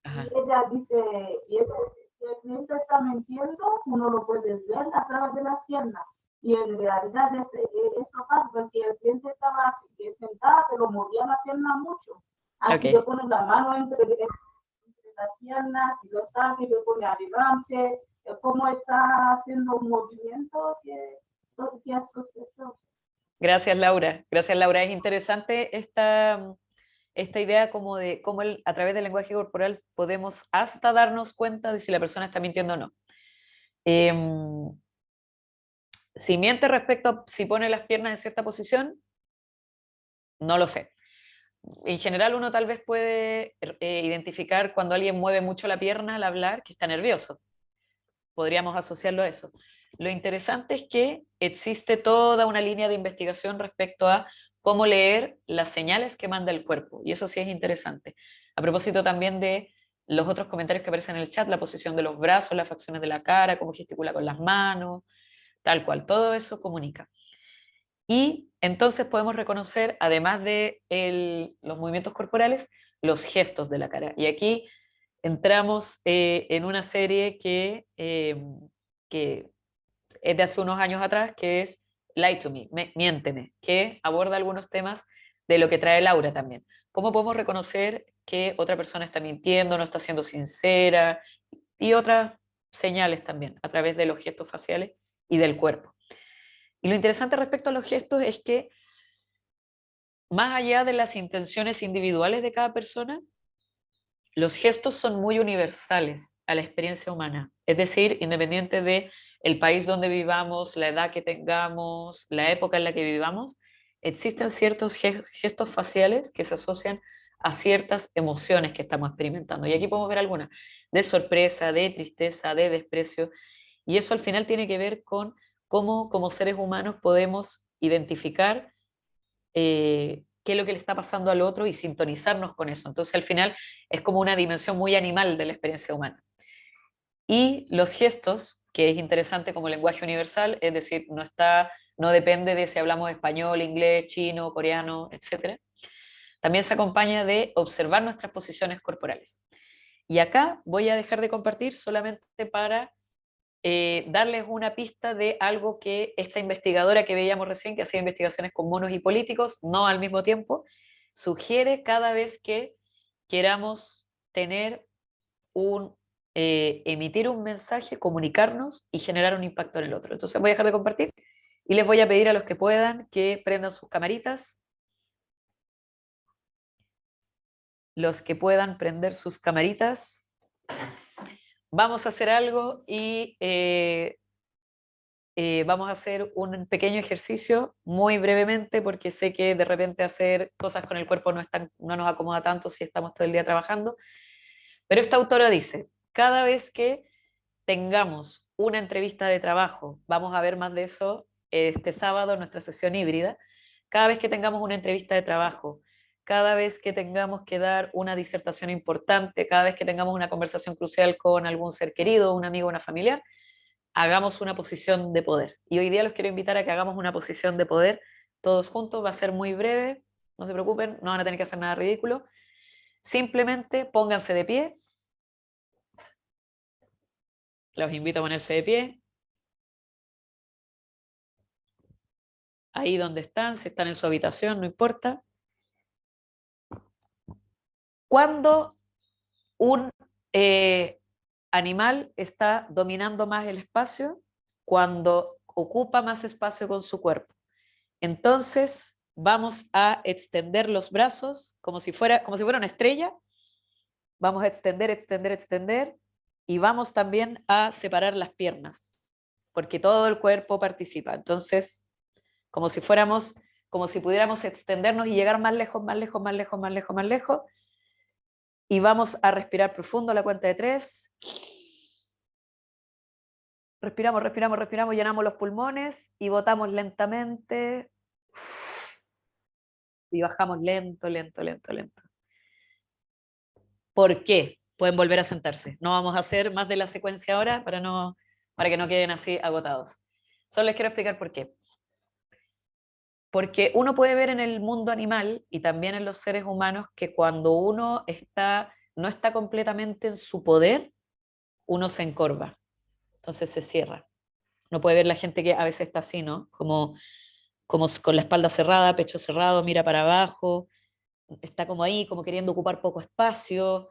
[SPEAKER 3] y
[SPEAKER 1] ajá.
[SPEAKER 3] ella dice, si el cliente está mintiendo, uno lo puede ver a través de las piernas. Y en realidad eso pasa porque el cliente estaba sentado, pero movía la pierna mucho. Así le
[SPEAKER 1] Ok.
[SPEAKER 3] pone la mano entre las piernas y lo saca y lo pone adelante. Es como está haciendo un movimiento que es sospechoso.
[SPEAKER 1] Gracias, Laura. Gracias, Laura. Es interesante esta idea como de cómo a través del lenguaje corporal podemos hasta darnos cuenta de si la persona está mintiendo o no. Em, si miente respecto a si pone las piernas en cierta posición, no lo sé. En general uno tal vez puede identificar cuando alguien mueve mucho la pierna al hablar que está nervioso. Podríamos asociarlo a eso. Lo interesante es que existe toda una línea de investigación respecto a cómo leer las señales que manda el cuerpo, y eso sí es interesante. A propósito también de los otros comentarios que aparecen en el chat, la posición de los brazos, las facciones de la cara, cómo gesticula con las manos, tal cual, todo eso comunica. Y entonces podemos reconocer, además de los movimientos corporales, los gestos de la cara. Y aquí entramos en una serie que es de hace unos años atrás, que es Lie to Me, Miénteme, que aborda algunos temas de lo que trae Laura también. ¿Cómo podemos reconocer que otra persona está mintiendo, no está siendo sincera? Y otras señales también, a través de los gestos faciales y del cuerpo. Y lo interesante respecto a los gestos es que más allá de las intenciones individuales de cada persona, los gestos son muy universales a la experiencia humana, es decir, independiente de el país donde vivamos, la edad que tengamos, la época en la que vivamos, existen ciertos gestos faciales que se asocian a ciertas emociones que estamos experimentando. Y aquí podemos ver algunas, de sorpresa, de tristeza, de desprecio, y eso al final tiene que ver con cómo como seres humanos podemos identificar qué es lo que le está pasando al otro y sintonizarnos con eso. Entonces al final es como una dimensión muy animal de la experiencia humana. Y los gestos, que es interesante como lenguaje universal, es decir, no depende de si hablamos español, inglés, chino, coreano, etcétera. También se acompaña de observar nuestras posiciones corporales. Y acá voy a dejar de compartir solamente para darles una pista de algo que esta investigadora que veíamos recién, que hacía investigaciones con monos y políticos, no al mismo tiempo, sugiere cada vez que queramos tener emitir un mensaje, comunicarnos y generar un impacto en el otro. Entonces voy a dejar de compartir y les voy a pedir a los que puedan que prendan sus camaritas los que puedan prender sus camaritas. Vamos a hacer algo y vamos a hacer un pequeño ejercicio muy brevemente porque sé que de repente hacer cosas con el cuerpo no nos acomoda tanto si estamos todo el día trabajando. Pero esta autora dice, cada vez que tengamos una entrevista de trabajo, vamos a ver más de eso este sábado en nuestra sesión híbrida, cada vez que tengamos una entrevista de trabajo, cada vez que tengamos que dar una disertación importante, cada vez que tengamos una conversación crucial con algún ser querido, un amigo, una familiar, hagamos una posición de poder. Y hoy día los quiero invitar a que hagamos una posición de poder todos juntos, va a ser muy breve, no se preocupen, no van a tener que hacer nada ridículo, simplemente pónganse de pie, los invito a ponerse de pie, ahí donde están, si están en su habitación, no importa. Cuando un animal está dominando más el espacio, cuando ocupa más espacio con su cuerpo. Entonces vamos a extender los brazos como si fuera una estrella. Vamos a extender, extender, extender y vamos también a separar las piernas, porque todo el cuerpo participa. Entonces, como si pudiéramos extendernos y llegar más lejos, más lejos, más lejos, más lejos, más lejos. Y vamos a respirar profundo a la cuenta de 3. Respiramos, respiramos, respiramos, llenamos los pulmones y botamos lentamente. Y bajamos lento, lento, lento, lento. ¿Por qué? Pueden volver a sentarse. No vamos a hacer más de la secuencia ahora para que no queden así agotados. Solo les quiero explicar por qué. Porque uno puede ver en el mundo animal y también en los seres humanos que cuando uno no está completamente en su poder, uno se encorva, entonces se cierra. Uno puede ver la gente que a veces está así, ¿no? Como con la espalda cerrada, pecho cerrado, mira para abajo, está como ahí, como queriendo ocupar poco espacio.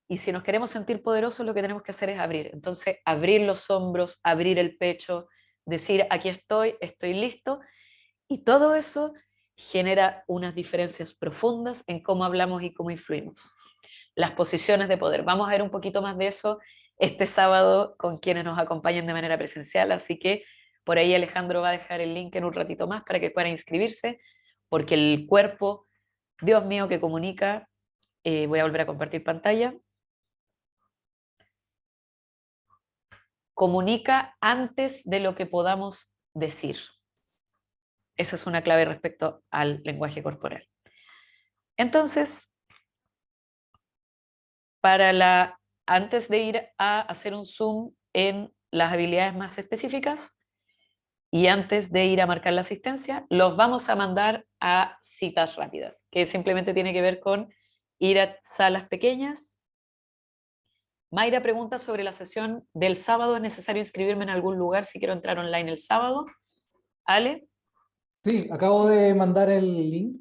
[SPEAKER 1] Y si nos queremos sentir poderosos, lo que tenemos que hacer es abrir. Entonces, abrir los hombros, abrir el pecho, decir, aquí estoy listo. Y todo eso genera unas diferencias profundas en cómo hablamos y cómo influimos. Las posiciones de poder. Vamos a ver un poquito más de eso este sábado con quienes nos acompañan de manera presencial, así que por ahí Alejandro va a dejar el link en un ratito más para que puedan inscribirse, porque el cuerpo, Dios mío, que comunica, voy a volver a compartir pantalla, comunica antes de lo que podamos decir. Esa es una clave respecto al lenguaje corporal. Entonces, antes de ir a hacer un zoom en las habilidades más específicas y antes de ir a marcar la asistencia, los vamos a mandar a citas rápidas, que simplemente tiene que ver con ir a salas pequeñas. Mayra pregunta sobre la sesión del sábado, ¿es necesario inscribirme en algún lugar si quiero entrar online el sábado? Ale.
[SPEAKER 2] Sí, acabo de mandar el link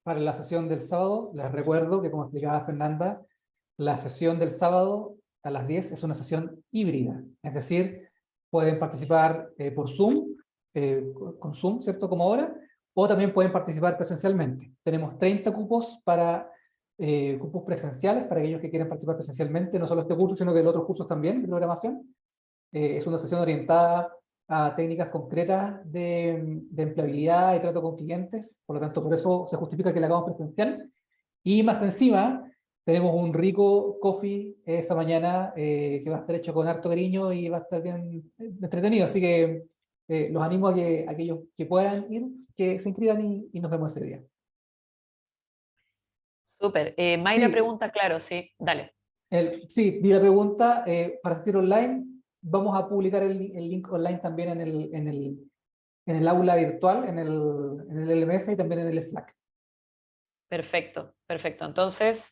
[SPEAKER 2] para la sesión del sábado. Les recuerdo que, como explicaba Fernanda, la sesión del sábado a las 10 es una sesión híbrida, es decir, pueden participar por Zoom, con Zoom, ¿cierto? Como ahora, o también pueden participar presencialmente. Tenemos 30 cupos cupos presenciales para aquellos que quieren participar presencialmente, no solo este curso, sino que los otros cursos también de programación. Es una sesión orientada a técnicas concretas de empleabilidad y trato con clientes, por lo tanto, por eso se justifica que la hagamos presencial. Y más encima, tenemos un rico coffee esa mañana que va a estar hecho con harto cariño y va a estar bien entretenido, así que los animo a que aquellos que puedan ir, que se inscriban y nos vemos ese día.
[SPEAKER 1] Súper. Mayra
[SPEAKER 2] Sí,
[SPEAKER 1] pregunta, claro, sí, dale.
[SPEAKER 2] sí, vi la pregunta, para asistir online, vamos a publicar el link online también en el aula virtual, en el LMS y también en el Slack.
[SPEAKER 1] Perfecto, perfecto. Entonces,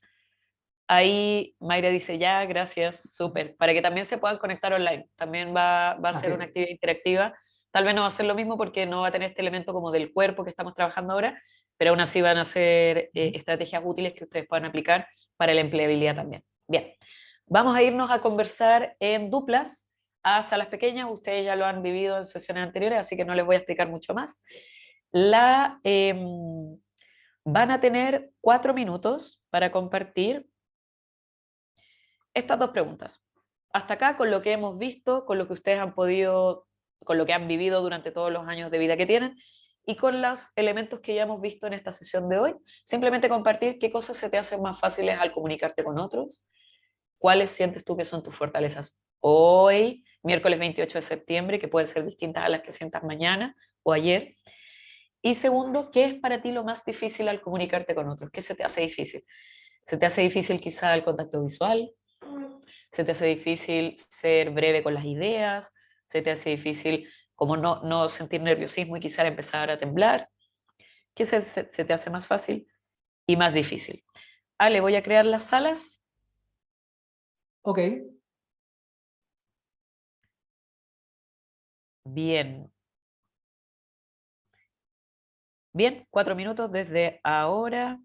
[SPEAKER 1] ahí Mayra dice ya, gracias, súper. Para que también se puedan conectar online. También va a
[SPEAKER 2] Así
[SPEAKER 1] ser una
[SPEAKER 2] es.
[SPEAKER 1] actividad interactiva. Tal vez no va a ser lo mismo porque no va a tener este elemento como del cuerpo que estamos trabajando ahora, pero aún así van a ser estrategias útiles que ustedes puedan aplicar para la empleabilidad también. Bien, vamos a irnos a conversar en duplas a salas pequeñas. Ustedes ya lo han vivido en sesiones anteriores, así que no les voy a explicar mucho más. La Van a tener 4 minutos para compartir estas 2 preguntas. Hasta acá, con lo que hemos visto, con lo que ustedes han podido, con lo que han vivido durante todos los años de vida que tienen, y con los elementos que ya hemos visto en esta sesión de hoy, simplemente compartir qué cosas se te hacen más fáciles al comunicarte con otros, cuáles sientes tú que son tus fortalezas hoy, miércoles 28 de septiembre, que pueden ser distintas a las que sientas mañana o ayer. Y segundo, ¿qué es para ti lo más difícil al comunicarte con otros? ¿Qué se te hace difícil? ¿Se te hace difícil quizá el contacto visual? ¿Se te hace difícil ser breve con las ideas? ¿Se te hace difícil como no sentir nerviosismo y quizá empezar a temblar? ¿Qué se te hace más fácil y más difícil? Ale, voy a crear las salas.
[SPEAKER 2] Ok,
[SPEAKER 1] Bien. Bien, 4 minutos desde ahora.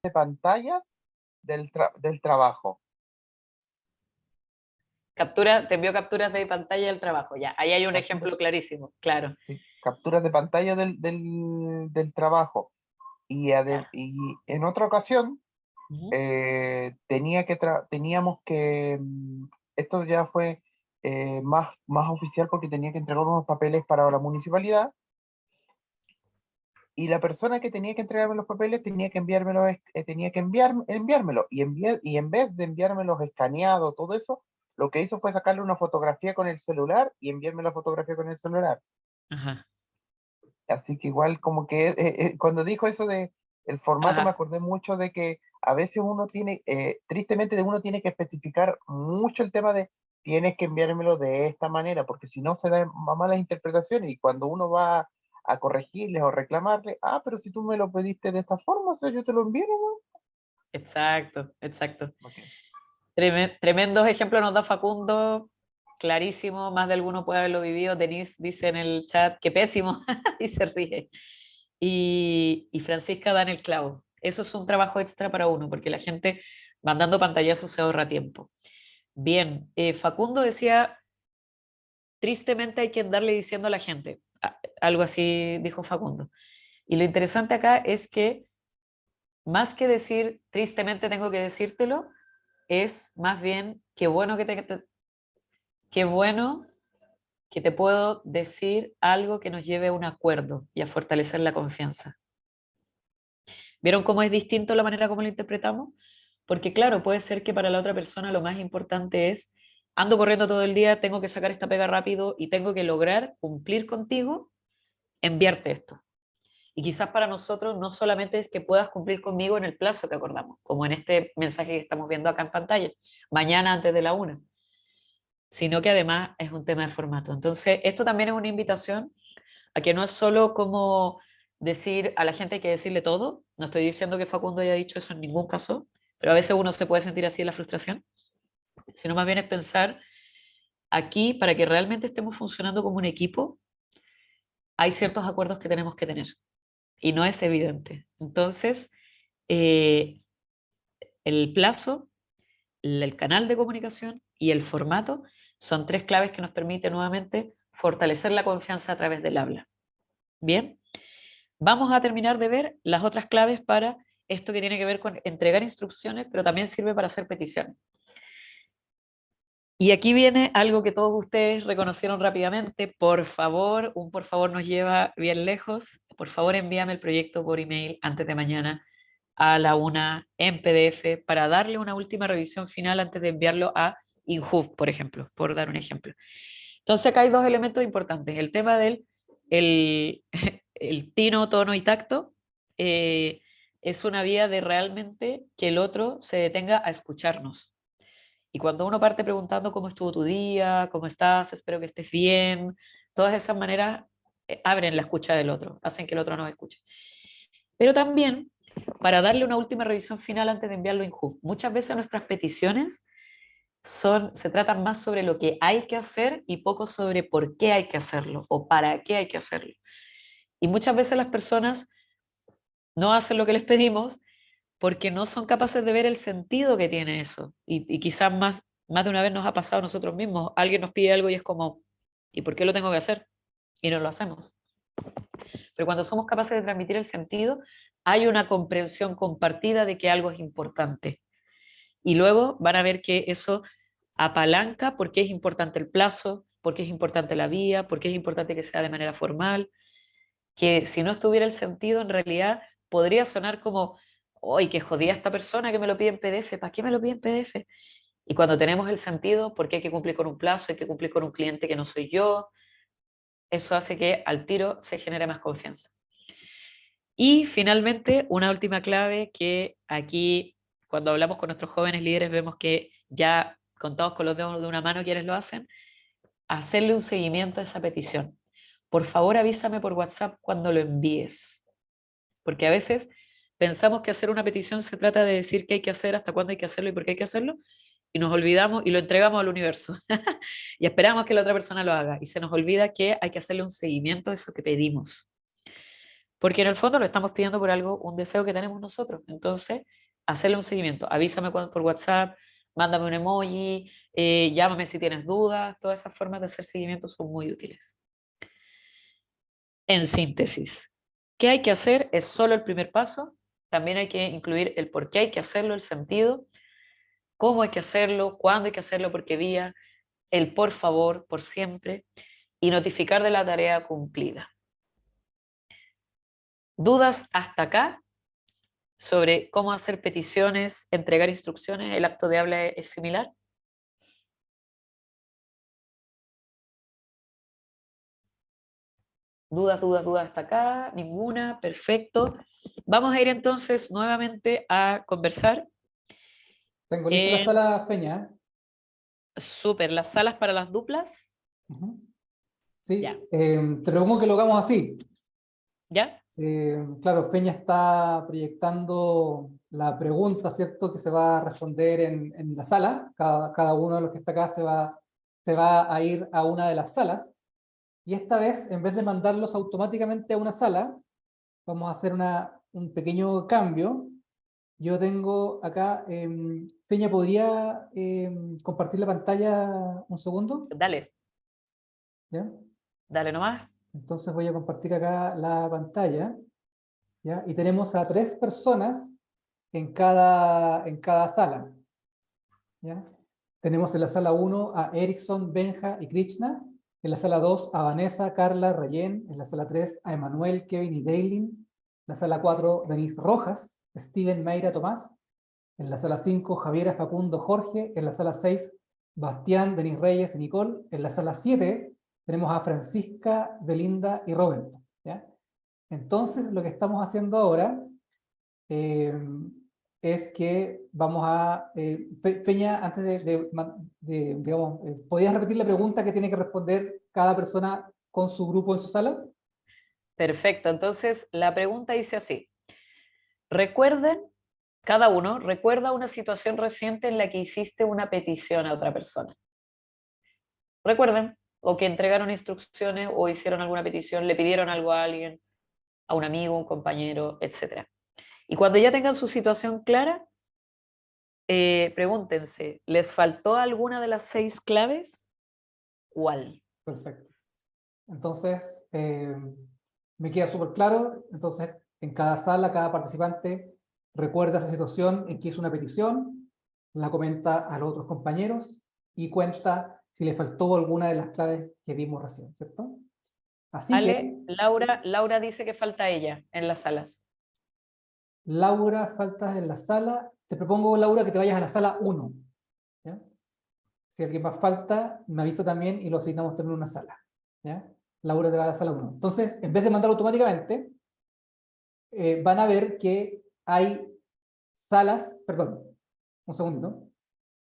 [SPEAKER 4] De pantallas del trabajo.
[SPEAKER 1] Captura, te envío capturas de pantalla del trabajo. Ya, ahí hay un
[SPEAKER 4] Captura,
[SPEAKER 1] ejemplo clarísimo, claro.
[SPEAKER 4] sí, capturas de pantalla del trabajo. Y en otra ocasión
[SPEAKER 1] Ujú.
[SPEAKER 4] teníamos que, esto ya fue más oficial porque tenía que entregar unos papeles para la municipalidad y la persona que tenía que entregarme los papeles tenía que enviármelo y en vez de enviármelos escaneados, todo eso, lo que hizo fue sacarle una fotografía con el celular y enviarme la fotografía con el celular.
[SPEAKER 1] Ajá,
[SPEAKER 4] Así que igual como que cuando dijo eso de el formato me
[SPEAKER 1] ajá,
[SPEAKER 4] acordé mucho de que a veces uno tiene, tristemente uno tiene que especificar mucho el tema de tienes que enviármelo de esta manera, porque si no se dan malas interpretaciones y cuando uno va a corregirles o reclamarles, pero si tú me lo pediste de esta forma, o sea, yo te lo envié, ¿no?
[SPEAKER 1] exacto, exacto.
[SPEAKER 4] Ok.
[SPEAKER 1] Tremendos ejemplos nos da Facundo, clarísimo, más de alguno puede haberlo vivido. Denise dice en el chat, qué pésimo, y se ríe. Y Francisca da en el clavo. Eso es un trabajo extra para uno, porque la gente mandando pantallazos se ahorra tiempo. Bien, Facundo decía, tristemente hay que andarle diciendo a la gente, algo así dijo Facundo. Y lo interesante acá es que más que decir tristemente tengo que decírtelo, es más bien qué bueno que te puedo decir algo que nos lleve a un acuerdo y a fortalecer la confianza. ¿Vieron cómo es distinto la manera como lo interpretamos? Porque claro, puede ser que para la otra persona lo más importante es, ando corriendo todo el día, tengo que sacar esta pega rápido y tengo que lograr cumplir contigo, enviarte esto. Y quizás para nosotros no solamente es que puedas cumplir conmigo en el plazo que acordamos, como en este mensaje que estamos viendo acá en pantalla, mañana antes de la 1, sino que además es un tema de formato. Entonces, esto también es una invitación a que no es solo como decir a la gente hay que decirle todo, no estoy diciendo que Facundo haya dicho eso en ningún caso, pero a veces uno se puede sentir así en la frustración, sino más bien es pensar aquí para que realmente estemos funcionando como un equipo, hay ciertos acuerdos que tenemos que tener y no es evidente. Entonces, eh, el plazo, el canal de comunicación y el formato son 3 claves que nos permiten nuevamente fortalecer la confianza a través del habla. Bien, vamos a terminar de ver las otras claves para esto que tiene que ver con entregar instrucciones, pero también sirve para hacer peticiones. Y aquí viene algo que todos ustedes reconocieron rápidamente. Por favor, un por favor nos lleva bien lejos. Por favor, envíame el proyecto por email antes de mañana a la 1 en PDF para darle una última revisión final antes de enviarlo a InHoof, por ejemplo, por dar un ejemplo. Entonces acá hay dos elementos importantes. El tema del el, el tino, tono y tacto es una vía de realmente que el otro se detenga a escucharnos. Y cuando uno parte preguntando cómo estuvo tu día, cómo estás, espero que estés bien, todas esas maneras abren la escucha del otro, hacen que el otro nos escuche. Pero también, para darle una última revisión final antes de enviarlo en HUB, muchas veces nuestras peticiones se tratan más sobre lo que hay que hacer y poco sobre por qué hay que hacerlo o para qué hay que hacerlo. Y muchas veces las personas no hacen lo que les pedimos porque no son capaces de ver el sentido que tiene eso. Y quizás más de una vez nos ha pasado a nosotros mismos. Alguien nos pide algo y es como, ¿y por qué lo tengo que hacer? Y no lo hacemos. Pero cuando somos capaces de transmitir el sentido, hay una comprensión compartida de que algo es importante. Y luego van a ver que eso apalanca porque es importante el plazo, porque es importante la vía, porque es importante que sea de manera formal, que si no estuviera el sentido, en realidad podría sonar como, ¡ay, qué jodida esta persona que me lo pide en PDF! ¿Para qué me lo pide en PDF? Y cuando tenemos el sentido, porque hay que cumplir con un plazo, hay que cumplir con un cliente que no soy yo, eso hace que al tiro se genere más confianza. Y finalmente, una última clave que aquí, cuando hablamos con nuestros jóvenes líderes, vemos que ya contados con los dedos de una mano quienes lo hacen, hacerle un seguimiento a esa petición. Por favor, avísame por WhatsApp cuando lo envíes, porque a veces pensamos que hacer una petición se trata de decir qué hay que hacer, hasta cuándo hay que hacerlo y por qué hay que hacerlo, y nos olvidamos y lo entregamos al universo. Y esperamos que la otra persona lo haga, y se nos olvida que hay que hacerle un seguimiento a eso que pedimos. Porque en el fondo lo estamos pidiendo por algo, un deseo que tenemos nosotros. Entonces, hacerle un seguimiento. Avísame por WhatsApp, mándame un emoji, llámame si tienes dudas. Todas esas formas de hacer seguimiento son muy útiles. En síntesis, ¿qué hay que hacer? Es solo el primer paso. También hay que incluir el por qué hay que hacerlo, el sentido, cómo hay que hacerlo, cuándo hay que hacerlo, por qué vía, el por favor, por siempre, y notificar de la tarea cumplida. ¿Dudas hasta acá? Sobre cómo hacer peticiones, entregar instrucciones, el acto de habla es similar. Dudas hasta acá, ninguna, perfecto. Vamos a ir entonces nuevamente a conversar.
[SPEAKER 2] Tengo lista la sala, Peña.
[SPEAKER 1] Súper, las salas para las duplas.
[SPEAKER 2] Ujú. Sí,
[SPEAKER 1] Ya,
[SPEAKER 2] te propongo que lo hagamos así.
[SPEAKER 1] ¿ya?
[SPEAKER 2] Claro, Peña está proyectando la pregunta, ¿cierto?, que se va a responder en la sala. Cada uno de los que está acá se va a ir a una de las salas. Y esta vez, en vez de mandarlos automáticamente a una sala, vamos a hacer un pequeño cambio. Yo tengo acá, Peña, ¿podría compartir la pantalla un segundo?
[SPEAKER 1] Dale,
[SPEAKER 2] ¿Ya?
[SPEAKER 1] dale nomás.
[SPEAKER 2] Entonces voy a compartir acá la pantalla, ¿ya? Y tenemos a 3 personas en cada sala, ¿ya? Tenemos en la sala 1 a Erickson, Benja y Krishna, en la sala 2 a Vanessa, Carla, Rayen, en la sala 3 a Emanuel, Kevin y Daylin, en la sala 4 Denise Rojas, Steven, Mayra, Tomás, en la sala 5 Javiera, Facundo, Jorge, en la sala 6 Bastián, Denis Reyes y Nicole, en la sala 7 tenemos a Francisca, Belinda y Roberto, ¿ya? Entonces lo que estamos haciendo ahora es que vamos a... Peña, antes digamos, ¿podrías repetir la pregunta que tiene que responder cada persona con su grupo en su sala?
[SPEAKER 1] Perfecto, entonces la pregunta dice así. Recuerden, cada uno recuerda una situación reciente en la que hiciste una petición a otra persona. Recuerden, o que entregaron instrucciones o hicieron alguna petición, le pidieron algo a alguien, a un amigo, un compañero, etc. Y cuando ya tengan su situación clara, pregúntense, ¿les faltó alguna de las 6 claves? ¿Cuál?
[SPEAKER 2] Perfecto. Entonces, me queda súper claro. Entonces, en cada sala, cada participante recuerda esa situación en que hizo una petición, la comenta a los otros compañeros y cuenta si le faltó alguna de las claves que vimos recién, ¿cierto? Así que,
[SPEAKER 1] Ale, Laura dice que falta ella en las salas.
[SPEAKER 2] Laura, faltas en la sala. Te propongo, Laura, que te vayas a la sala 1. ¿Ya? Si alguien más falta, me avisa también y lo asignamos también en una sala. ¿Ya? Laura te va a la sala 1. Entonces, en vez de mandar automáticamente, van a ver que hay salas, perdón, un segundito.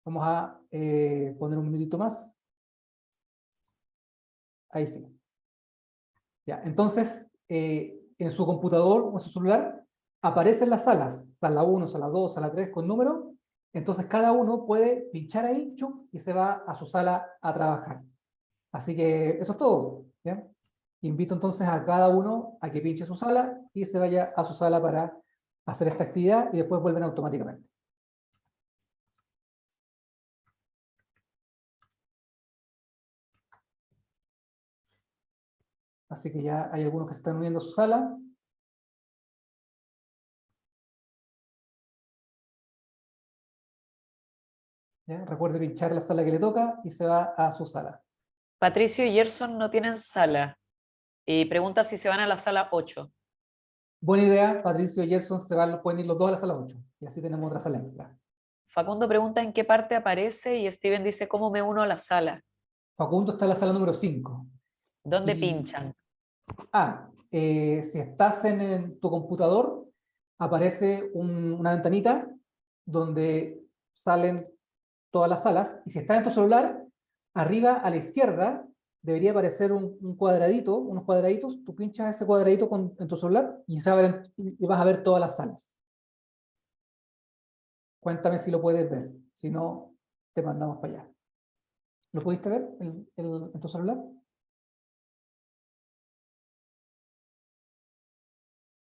[SPEAKER 2] Vamos a poner un minutito más. Ahí sí. Ya, entonces, en su computador o en su celular aparecen las salas, sala 1, sala 2, sala 3 con número. Entonces cada uno puede pinchar ahí chuc, y se va a su sala a trabajar. Así que eso es todo. ¿Ya? Invito entonces a cada uno a que pinche su sala y se vaya a su sala para hacer esta actividad y después vuelven automáticamente. Así que ya hay algunos que se están uniendo a su sala. ¿Ya? Recuerde pinchar la sala que le toca y se va a su sala.
[SPEAKER 1] Patricio y Gerson no tienen sala. Y pregunta si se van a la sala 8.
[SPEAKER 2] Buena idea, Patricio y Gerson pueden ir los dos a la sala 8. Y así tenemos otra sala extra.
[SPEAKER 1] Facundo pregunta en qué parte aparece y Steven dice cómo me uno a la sala.
[SPEAKER 2] Facundo está en la sala número 5.
[SPEAKER 1] ¿Dónde
[SPEAKER 2] Y-
[SPEAKER 1] pinchan?
[SPEAKER 2] Si estás en tu computador, aparece una ventanita donde salen todas las salas. Y si estás en tu celular, arriba a la izquierda debería aparecer un cuadradito, unos cuadraditos. Tú pinchas ese cuadradito en tu celular y vas a ver todas las salas. Cuéntame si lo puedes ver. Si no, te mandamos para allá. ¿Lo pudiste ver en tu celular?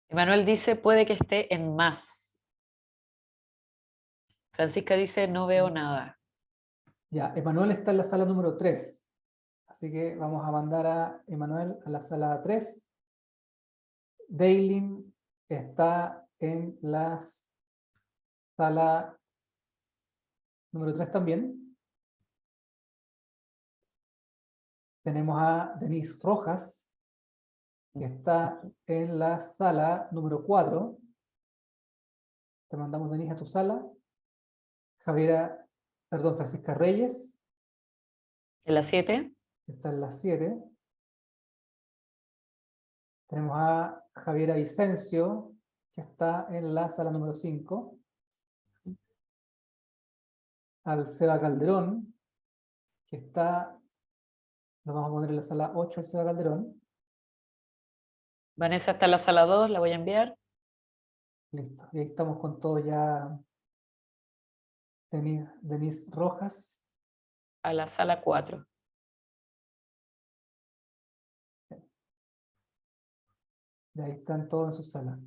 [SPEAKER 1] Emanuel dice puede que esté en más. Francisca dice no veo nada.
[SPEAKER 2] Ya, Emanuel está en la sala número 3. Así que vamos a mandar a Emanuel a la sala 3. Daylin está en la sala número 3 también. Tenemos a Denise Rojas, que está en la sala número 4. Te mandamos, Denise, a tu sala. Francisca Reyes,
[SPEAKER 1] ¿En la 7?
[SPEAKER 2] que está en la 7. Tenemos a Javiera Vicencio, que está en la sala número 5. Al Seba Calderón, que está, lo vamos a poner en la sala 8, el Seba Calderón.
[SPEAKER 1] Vanessa está en la sala 2, la voy a enviar.
[SPEAKER 2] Listo, y ahí estamos con todo ya. Denise Rojas.
[SPEAKER 1] A la sala 4.
[SPEAKER 2] Y ahí están todos en su sala.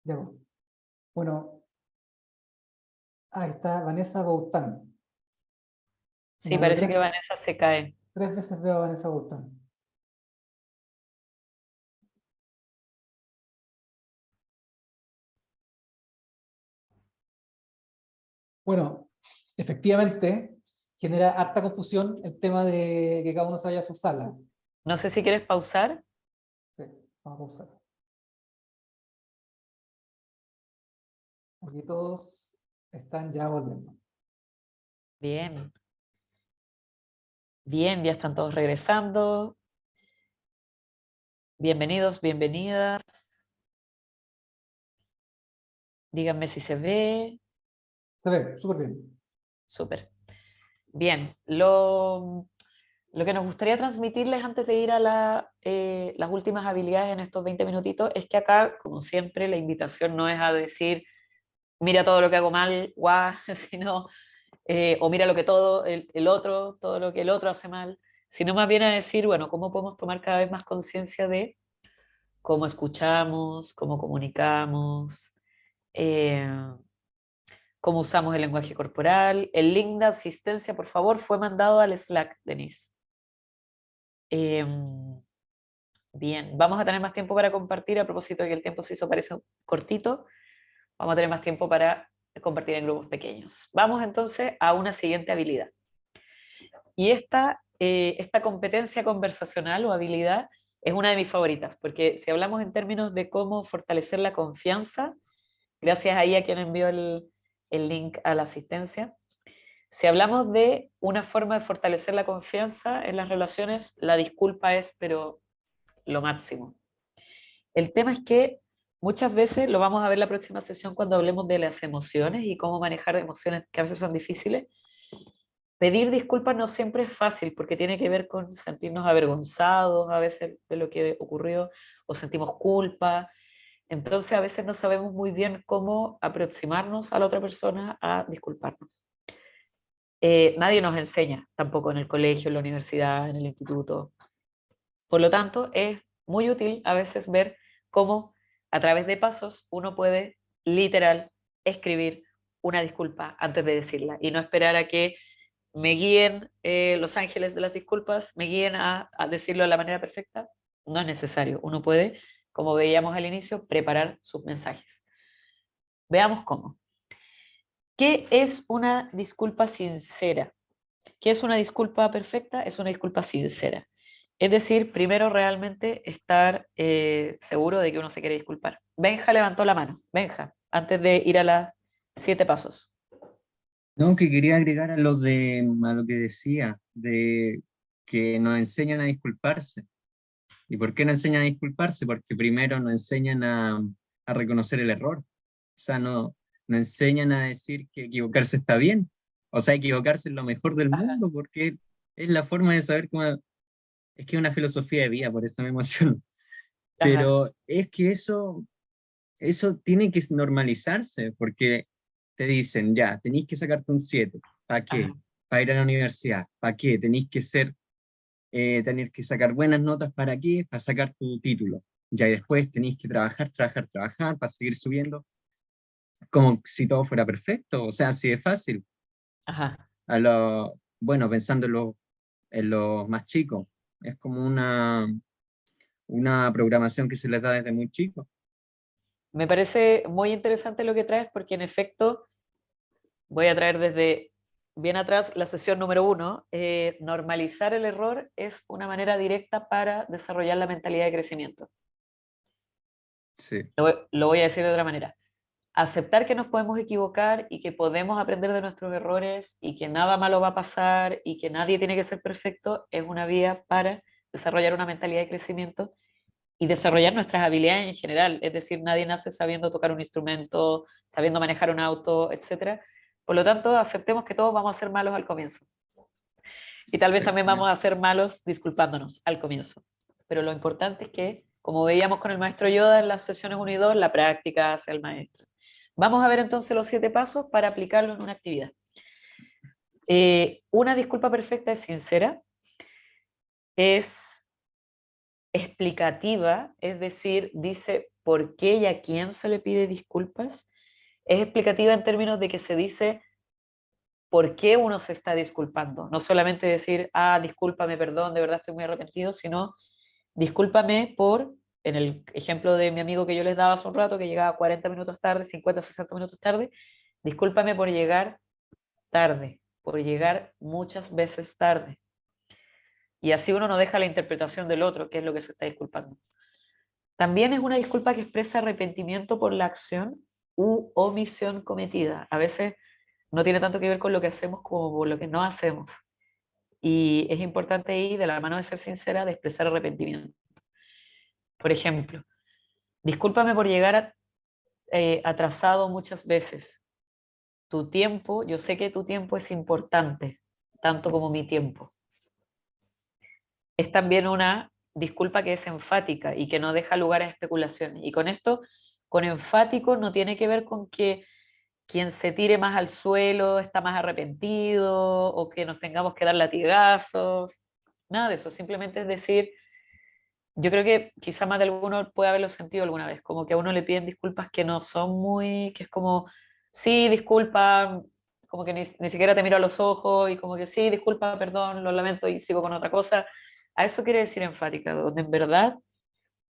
[SPEAKER 2] Ya, bueno, ahí está Vanessa Baután.
[SPEAKER 1] Sí, parece que Vanessa se cae.
[SPEAKER 2] 3 veces veo a Vanessa Baután. Bueno, efectivamente, genera harta confusión el tema de que cada uno se vaya a su sala.
[SPEAKER 1] No sé si quieres pausar.
[SPEAKER 2] Sí, vamos a pausar. Aquí todos están ya volviendo.
[SPEAKER 1] Bien. Bien, ya están todos regresando. Bienvenidos, bienvenidas. Díganme si se ve.
[SPEAKER 2] Se ve, súper bien.
[SPEAKER 1] Súper. Bien. Lo que nos gustaría transmitirles antes de ir a las últimas habilidades en estos 20 minutitos es que acá, como siempre, la invitación no es a decir, mira todo lo que hago mal, guau, sino, o mira lo que todo el otro, todo lo que el otro hace mal, sino más bien a decir, bueno, cómo podemos tomar cada vez más conciencia de cómo escuchamos, cómo comunicamos, eh, cómo usamos el lenguaje corporal. El link de asistencia, por favor, fue mandado al Slack, Denise. Bien, vamos a tener más tiempo para compartir, a propósito de que el tiempo se hizo parece cortito, vamos a tener más tiempo para compartir en grupos pequeños. Vamos entonces a una siguiente habilidad. Y esta competencia conversacional o habilidad es una de mis favoritas, porque si hablamos en términos de cómo fortalecer la confianza, gracias ahí a quien envió el link a la asistencia. Si hablamos de una forma de fortalecer la confianza en las relaciones, la disculpa es, pero lo máximo. El tema es que muchas veces, lo vamos a ver la próxima sesión cuando hablemos de las emociones y cómo manejar emociones que a veces son difíciles. Pedir disculpas no siempre es fácil porque tiene que ver con sentirnos avergonzados a veces de lo que ocurrió o sentimos culpa. Entonces a veces no sabemos muy bien cómo aproximarnos a la otra persona a disculparnos. Nadie nos enseña, tampoco en el colegio, en la universidad, en el instituto. Por lo tanto, es muy útil a veces ver cómo a través de pasos uno puede literal escribir una disculpa antes de decirla y no esperar a que me guíen los ángeles de las disculpas, me guíen a decirlo de la manera perfecta. No es necesario. Uno puede, como veíamos al inicio, preparar sus mensajes. Veamos cómo. ¿Qué es una disculpa sincera? ¿Qué es una disculpa perfecta? Es una disculpa sincera. Es decir, primero realmente estar seguro de que uno se quiere disculpar. Benja levantó la mano. Benja, antes de ir a los 7 pasos.
[SPEAKER 5] No, que quería agregar a lo que decía, de que nos enseñan a disculparse. ¿Y por qué nos enseñan a disculparse? Porque primero nos enseñan a reconocer el error. O sea, nos enseñan a decir que equivocarse está bien. O sea, equivocarse es lo mejor del
[SPEAKER 1] Ajá,
[SPEAKER 5] mundo, porque es la forma de saber cómo... Es que es una filosofía de vida, por eso me emociono.
[SPEAKER 1] ajá,
[SPEAKER 5] Pero es que eso tiene que normalizarse, porque te dicen, ya, tenéis que sacarte un 7. ¿Para
[SPEAKER 1] ajá.
[SPEAKER 5] qué? Para ir a la universidad. ¿Para qué? Tenéis que sacar buenas notas. ¿Para qué? Para sacar tu título. Ya, y después tenéis que trabajar, trabajar, trabajar para seguir subiendo, como si todo fuera perfecto. O sea, así de fácil.
[SPEAKER 1] Ajá.
[SPEAKER 5] Bueno, pensando en los más chicos, es como una programación que se les da desde muy chicos.
[SPEAKER 1] Me parece muy interesante lo que traes porque en efecto voy a traer desde bien atrás la sesión número 1. Normalizar el error es una manera directa para desarrollar la mentalidad de crecimiento.
[SPEAKER 5] Sí,
[SPEAKER 1] Lo voy a decir de otra manera. Aceptar que nos podemos equivocar y que podemos aprender de nuestros errores y que nada malo va a pasar y que nadie tiene que ser perfecto es una vía para desarrollar una mentalidad de crecimiento y desarrollar nuestras habilidades en general. Es decir, nadie nace sabiendo tocar un instrumento, sabiendo manejar un auto, etcétera. Por lo tanto, aceptemos que todos vamos a ser malos al comienzo. Y tal vez
[SPEAKER 5] sí.
[SPEAKER 1] también vamos a ser malos disculpándonos al comienzo. Pero lo importante es que, como veíamos con el maestro Yoda en las sesiones 1 y 2, la práctica hace al maestro. Vamos a ver entonces los 7 pasos para aplicarlo en una actividad. Una disculpa perfecta es sincera, es explicativa, es decir, dice por qué y a quién se le pide disculpas. Es explicativa en términos de que se dice por qué uno se está disculpando. No solamente decir, ah, discúlpame, perdón, de verdad estoy muy arrepentido, sino discúlpame por, en el ejemplo de mi amigo que yo les daba hace un rato, que llegaba 40 minutos tarde, 50, 60 minutos tarde, discúlpame por llegar tarde, por llegar muchas veces tarde. Y así uno no deja la interpretación del otro, que es lo que se está disculpando. También es una disculpa que expresa arrepentimiento por la acción u omisión cometida. A veces no tiene tanto que ver con lo que hacemos como con lo que no hacemos. Y es importante ahí, de la mano de ser sincera, de expresar arrepentimiento. Por ejemplo, discúlpame por llegar atrasado muchas veces. Tu tiempo, yo sé que tu tiempo es importante, tanto como mi tiempo. Es también una disculpa que es enfática y que no deja lugar a especulaciones. Y con esto, con enfático, no tiene que ver con que quien se tire más al suelo está más arrepentido o que nos tengamos que dar latigazos. Nada de eso, simplemente es decir, yo creo que quizá más de alguno puede haberlo sentido alguna vez, como que a uno le piden disculpas que no son muy, que es como, sí, disculpa, como que ni siquiera te miro a los ojos y como que sí, disculpa, perdón, lo lamento y sigo con otra cosa. A eso quiere decir enfática, donde en verdad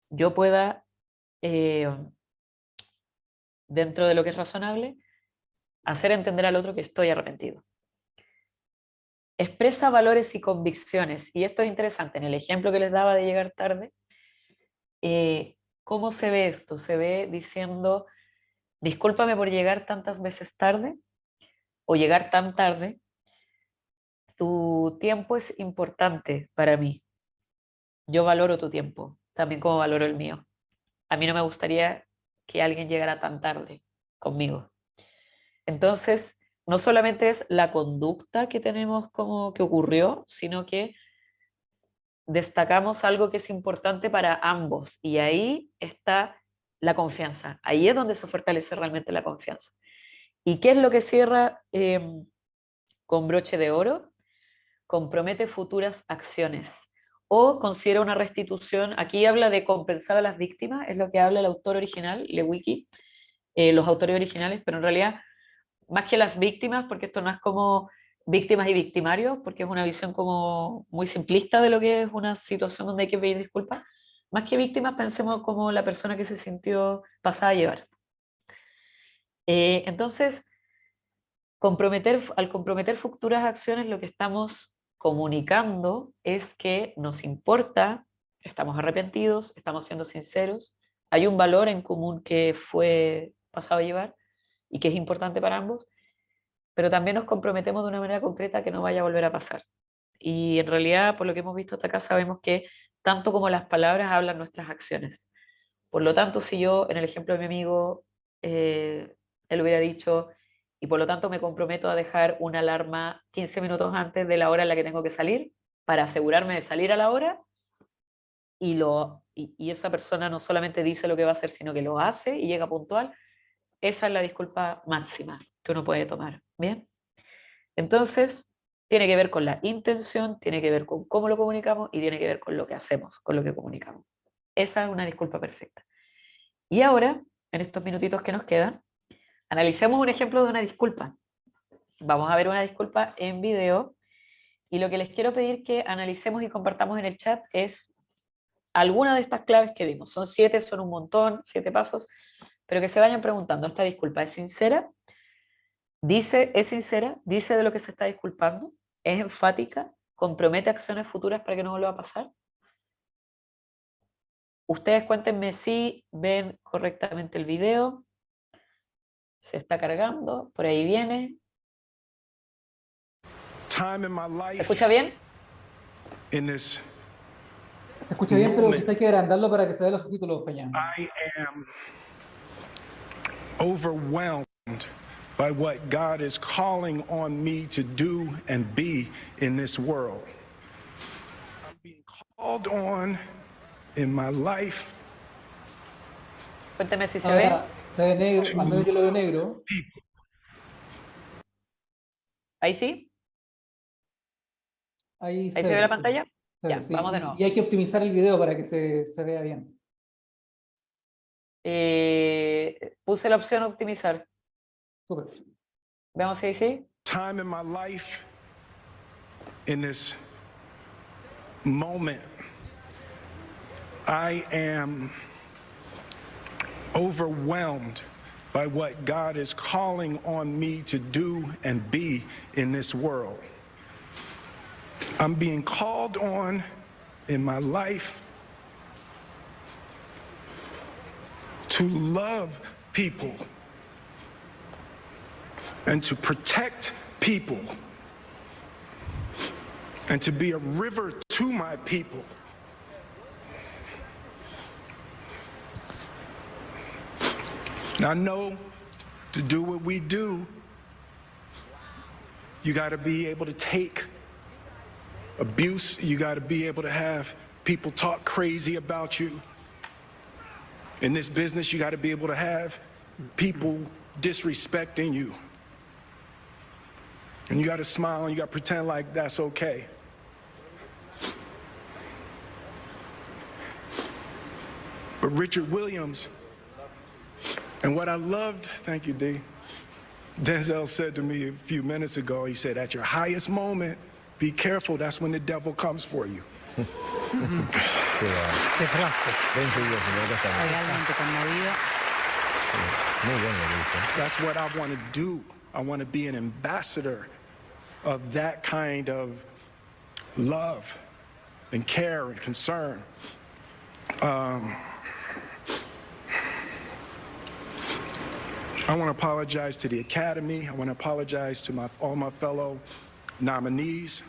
[SPEAKER 1] yo pueda, eh, dentro de lo que es razonable, hacer entender al otro que estoy arrepentido. Expresa valores y convicciones, y esto es interesante, en el ejemplo que les daba de llegar tarde, ¿cómo se ve esto? Se ve diciendo, discúlpame por llegar tantas veces tarde o llegar tan tarde. Tu tiempo es importante para mí. Yo valoro tu tiempo, también como valoro el mío. A mí no me gustaría que alguien llegara tan tarde conmigo. Entonces, no solamente es la conducta que tenemos como que ocurrió, sino que destacamos algo que es importante para ambos. Y ahí está la confianza. Ahí es donde se fortalece realmente la confianza. ¿Y qué es lo que cierra con broche de oro? Compromete futuras acciones o considera una restitución. Aquí habla de compensar a las víctimas, es lo que habla el autor original, Lewicki, los autores originales, pero en realidad, más que las víctimas, porque esto no es como víctimas y victimarios, porque es una visión como muy simplista de lo que es una situación donde hay que pedir disculpas, más que víctimas, pensemos como la persona que se sintió pasada a llevar. Entonces, al comprometer futuras acciones, lo que estamos comunicando es que nos importa, estamos arrepentidos, estamos siendo sinceros, hay un valor en común que fue pasado a llevar y que es importante para ambos, pero también nos comprometemos de una manera concreta que no vaya a volver a pasar. Y en realidad, por lo que hemos visto hasta acá, sabemos que tanto como las palabras hablan nuestras acciones. Por lo tanto, si yo, en el ejemplo de mi amigo, él hubiera dicho, y por lo tanto me comprometo a dejar una alarma 15 minutos antes de la hora en la que tengo que salir, para asegurarme de salir a la hora, y esa persona no solamente dice lo que va a hacer, sino que lo hace y llega puntual, esa es la disculpa máxima que uno puede tomar. ¿Bien? Entonces, tiene que ver con la intención, tiene que ver con cómo lo comunicamos y tiene que ver con lo que hacemos, con lo que comunicamos. Esa es una disculpa perfecta. Y ahora, en estos minutitos que nos quedan, analicemos un ejemplo de una disculpa. Vamos a ver una disculpa en video y lo que les quiero pedir que analicemos y compartamos en el chat es alguna de estas claves que vimos. Son 7, son un montón, 7 pasos, pero que se vayan preguntando, ¿esta disculpa es sincera? ¿Es sincera? ¿Dice de lo que se está disculpando? ¿Es enfática? ¿Compromete acciones futuras para que no vuelva a pasar? Ustedes cuéntenme si ven correctamente el video. Se está cargando, por ahí viene. ¿Se escucha bien?
[SPEAKER 2] Se escucha bien, pero hay que agrandarlo para que se vean los subtítulos para allá.
[SPEAKER 6] I am overwhelmed by what God is calling on me to do and be in this world. I'm being called on in my life.
[SPEAKER 1] Cuénteme si se ve.
[SPEAKER 2] Se ve negro, al menos yo lo veo negro.
[SPEAKER 1] ¿Ahí sí?
[SPEAKER 2] Ahí
[SPEAKER 1] ¿Ahí se ve la pantalla? Ya,
[SPEAKER 2] sí.
[SPEAKER 1] vamos de nuevo.
[SPEAKER 2] Y hay que optimizar el video para que se vea bien.
[SPEAKER 1] Puse la opción optimizar.
[SPEAKER 2] Súper.
[SPEAKER 1] Veamos si ahí sí.
[SPEAKER 6] Time in my life, in this moment, I am overwhelmed by what God is calling on me to do and be in this world. I'm being called on in my life to love people and to protect people and to be a river to my people. And I know to do what we do, you got to be able to take abuse. You got to be able to have people talk crazy about you. In this business, you got to be able to have people disrespecting you. And you got to smile and you got to pretend like that's okay. But Richard Williams, and what I loved, thank you, D. Denzel said to me a few minutes ago, he said, at your highest moment, be careful, that's when the devil comes for you.
[SPEAKER 7] Qué frase. Realmente conmovido.
[SPEAKER 8] Muy bueno lo que dice.
[SPEAKER 6] That's what I want to do. I want to be an ambassador of that kind of love and care and concern. I want to apologize to the Academy. I want to apologize to all my fellow nominees.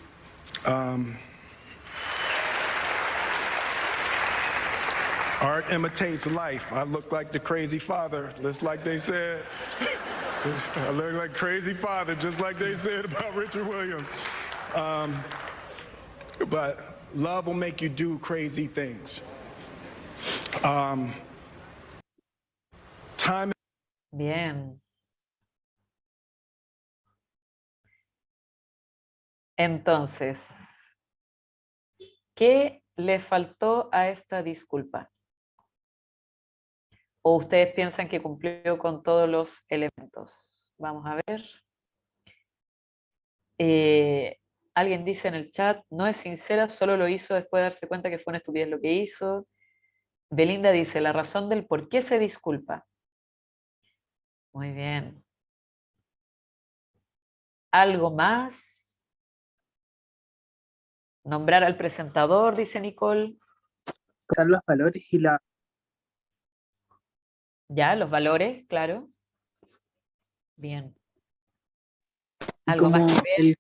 [SPEAKER 6] Art imitates life. I look like the crazy father, just like they said. I look like crazy father, just like they said about Richard Williams. But love will make you do crazy things. Time.
[SPEAKER 1] Bien. Entonces, ¿qué le faltó a esta disculpa? ¿O ustedes piensan que cumplió con todos los elementos? Vamos a ver. Alguien dice en el chat, no es sincera, solo lo hizo después de darse cuenta que fue una estupidez lo que hizo. Belinda dice, la razón del por qué se disculpa. Muy bien. ¿Algo más? Nombrar al presentador, dice Nicole.
[SPEAKER 9] Están los valores y la...
[SPEAKER 1] Ya, los valores, claro. Bien. ¿Algo
[SPEAKER 9] como
[SPEAKER 1] más que ver?
[SPEAKER 9] el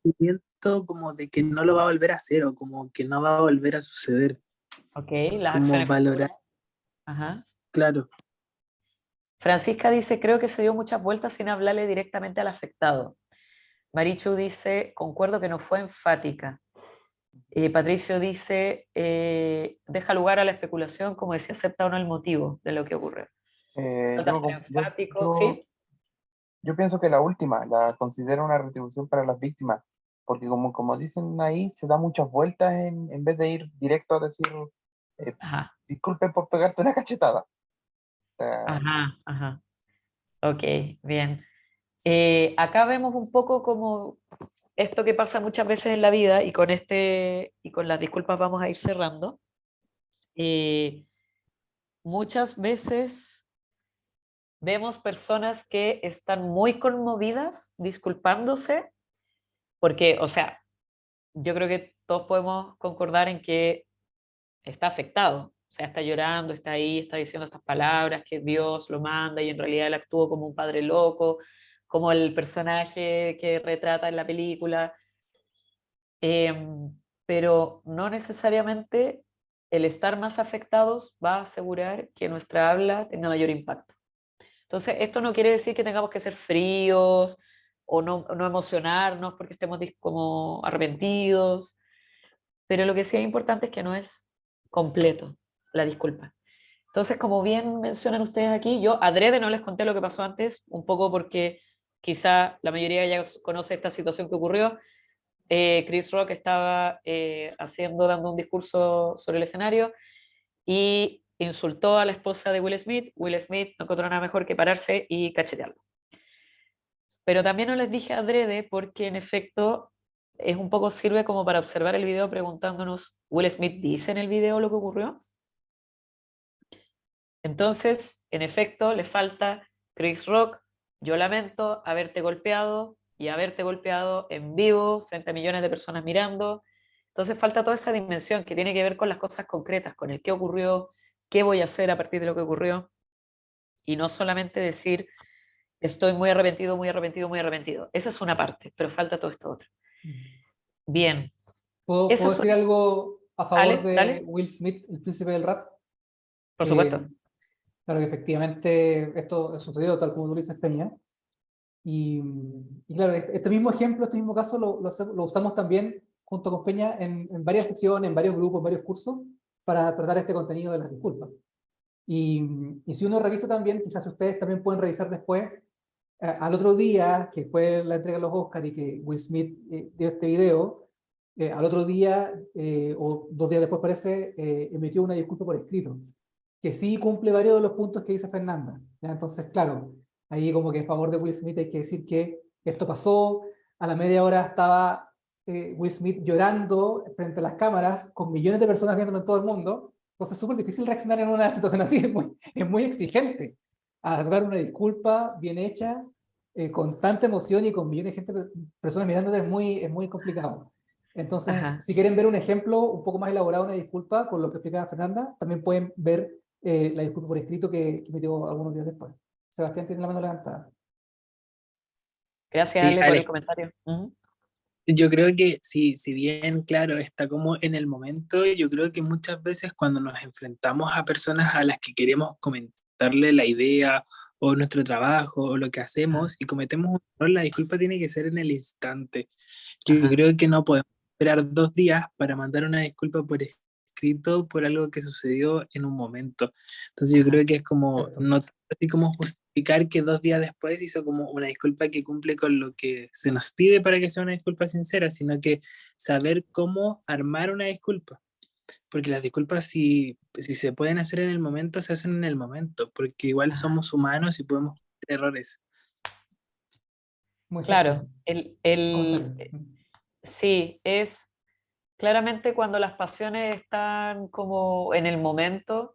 [SPEAKER 9] sentimiento como de que no lo va a volver a hacer o como que no va a volver a suceder.
[SPEAKER 1] Ok, las
[SPEAKER 9] Como
[SPEAKER 1] acciones
[SPEAKER 9] valorar,
[SPEAKER 1] futuras. Ajá.
[SPEAKER 9] claro.
[SPEAKER 1] Francisca dice, creo que se dio muchas vueltas sin hablarle directamente al afectado. Marichu dice, concuerdo que no fue enfática. Patricio dice, deja lugar a la especulación como si acepta o no el motivo de lo que ocurre. Falta ser enfático, ¿sí?
[SPEAKER 4] Yo pienso que la última, la considero una retribución para las víctimas, porque como dicen ahí, se da muchas vueltas en vez de ir directo a decir,
[SPEAKER 1] Ajá,
[SPEAKER 4] disculpen por pegarte una cachetada. O sea,
[SPEAKER 1] ajá, ajá. Ok, bien. Acá vemos un poco como esto que pasa muchas veces en la vida y con las disculpas vamos a ir cerrando. Muchas veces vemos personas que están muy conmovidas disculpándose porque, o sea, yo creo que todos podemos concordar en que está afectado, o sea, está llorando, está ahí, está diciendo estas palabras, que Dios lo manda y en realidad él actuó como un padre loco, como el personaje que retrata en la película. Pero no necesariamente el estar más afectados va a asegurar que nuestra habla tenga mayor impacto. Entonces, esto no quiere decir que tengamos que ser fríos o no emocionarnos porque estemos como arrepentidos, pero lo que sí es importante es que no es completo la disculpa. Entonces, como bien mencionan ustedes aquí, yo adrede no les conté lo que pasó antes, un poco porque quizá la mayoría ya conoce esta situación que ocurrió. Chris Rock estaba dando un discurso sobre el escenario y insultó a la esposa de Will Smith. Will Smith no encontró nada mejor que pararse y cachetearlo. Pero también no les dije adrede porque en efecto es un poco sirve como para observar el video preguntándonos, ¿Will Smith dice en el video lo que ocurrió? Entonces, en efecto, le falta Chris Rock, yo lamento haberte golpeado y haberte golpeado en vivo frente a millones de personas mirando. Entonces falta toda esa dimensión que tiene que ver con las cosas concretas, con el qué ocurrió, qué voy a hacer a partir de lo que ocurrió, y no solamente decir, estoy muy arrepentido, muy arrepentido, muy arrepentido. Esa es una parte, pero falta todo esto otro. Bien.
[SPEAKER 2] ¿Puedo
[SPEAKER 1] Esas
[SPEAKER 2] decir
[SPEAKER 1] son...
[SPEAKER 2] algo a favor
[SPEAKER 1] Dale,
[SPEAKER 2] de
[SPEAKER 1] dale,
[SPEAKER 2] Will Smith, el príncipe del rap?
[SPEAKER 1] por supuesto.
[SPEAKER 2] Claro que efectivamente esto sucedió tal como tú dices, Peña. Y claro, este mismo ejemplo, este mismo caso lo usamos también junto con Peña en varias secciones, en varios grupos, en varios cursos, para tratar este contenido de las disculpas. Y si uno revisa también, quizás ustedes también pueden revisar después, al otro día, que fue la entrega de los Oscars y que Will Smith dio este video, al otro día, o 2 días después parece, emitió una disculpa por escrito, que sí cumple varios de los puntos que dice Fernanda, ¿ya? Entonces, claro, ahí como que en favor de Will Smith hay que decir que esto pasó, a la media hora estaba Will Smith llorando frente a las cámaras, con millones de personas viéndolo en todo el mundo, entonces es súper difícil reaccionar en una situación así, es muy exigente, a dar una disculpa bien hecha, con tanta emoción y con millones de gente, personas mirándote es muy complicado. Entonces,
[SPEAKER 1] Ajá.
[SPEAKER 2] si quieren ver un ejemplo un poco más elaborado, una disculpa, con lo que explicaba Fernanda, también pueden ver la disculpa por escrito que emitió algunos días después. Sebastián tiene la mano levantada.
[SPEAKER 1] Gracias,
[SPEAKER 9] Sí,
[SPEAKER 1] Ale, por
[SPEAKER 9] Ale.
[SPEAKER 1] el comentario. Ujú.
[SPEAKER 9] Yo creo que sí, si bien, claro, está como en el momento, yo creo que muchas veces cuando nos enfrentamos a personas a las que queremos comentarle la idea o nuestro trabajo o lo que hacemos y cometemos un error, la disculpa tiene que ser en el instante. Yo
[SPEAKER 1] Ajá.
[SPEAKER 9] creo que no podemos esperar 2 días para mandar una disculpa por escrito por algo que sucedió en un momento. Entonces yo
[SPEAKER 1] Ajá.
[SPEAKER 9] creo que es como,
[SPEAKER 2] Perfecto.
[SPEAKER 9] no tanto así como justificar que 2 días después hizo como una disculpa que cumple con lo que se nos pide para que sea una disculpa sincera, sino que saber cómo armar una disculpa. Porque las disculpas, si se pueden hacer en el momento, se hacen en el momento, porque igual
[SPEAKER 1] Ajá.
[SPEAKER 9] somos humanos y podemos cometer errores.
[SPEAKER 2] Muy cierto.
[SPEAKER 1] Claro,
[SPEAKER 2] Comentario.
[SPEAKER 1] sí, es claramente cuando las pasiones están como en el momento,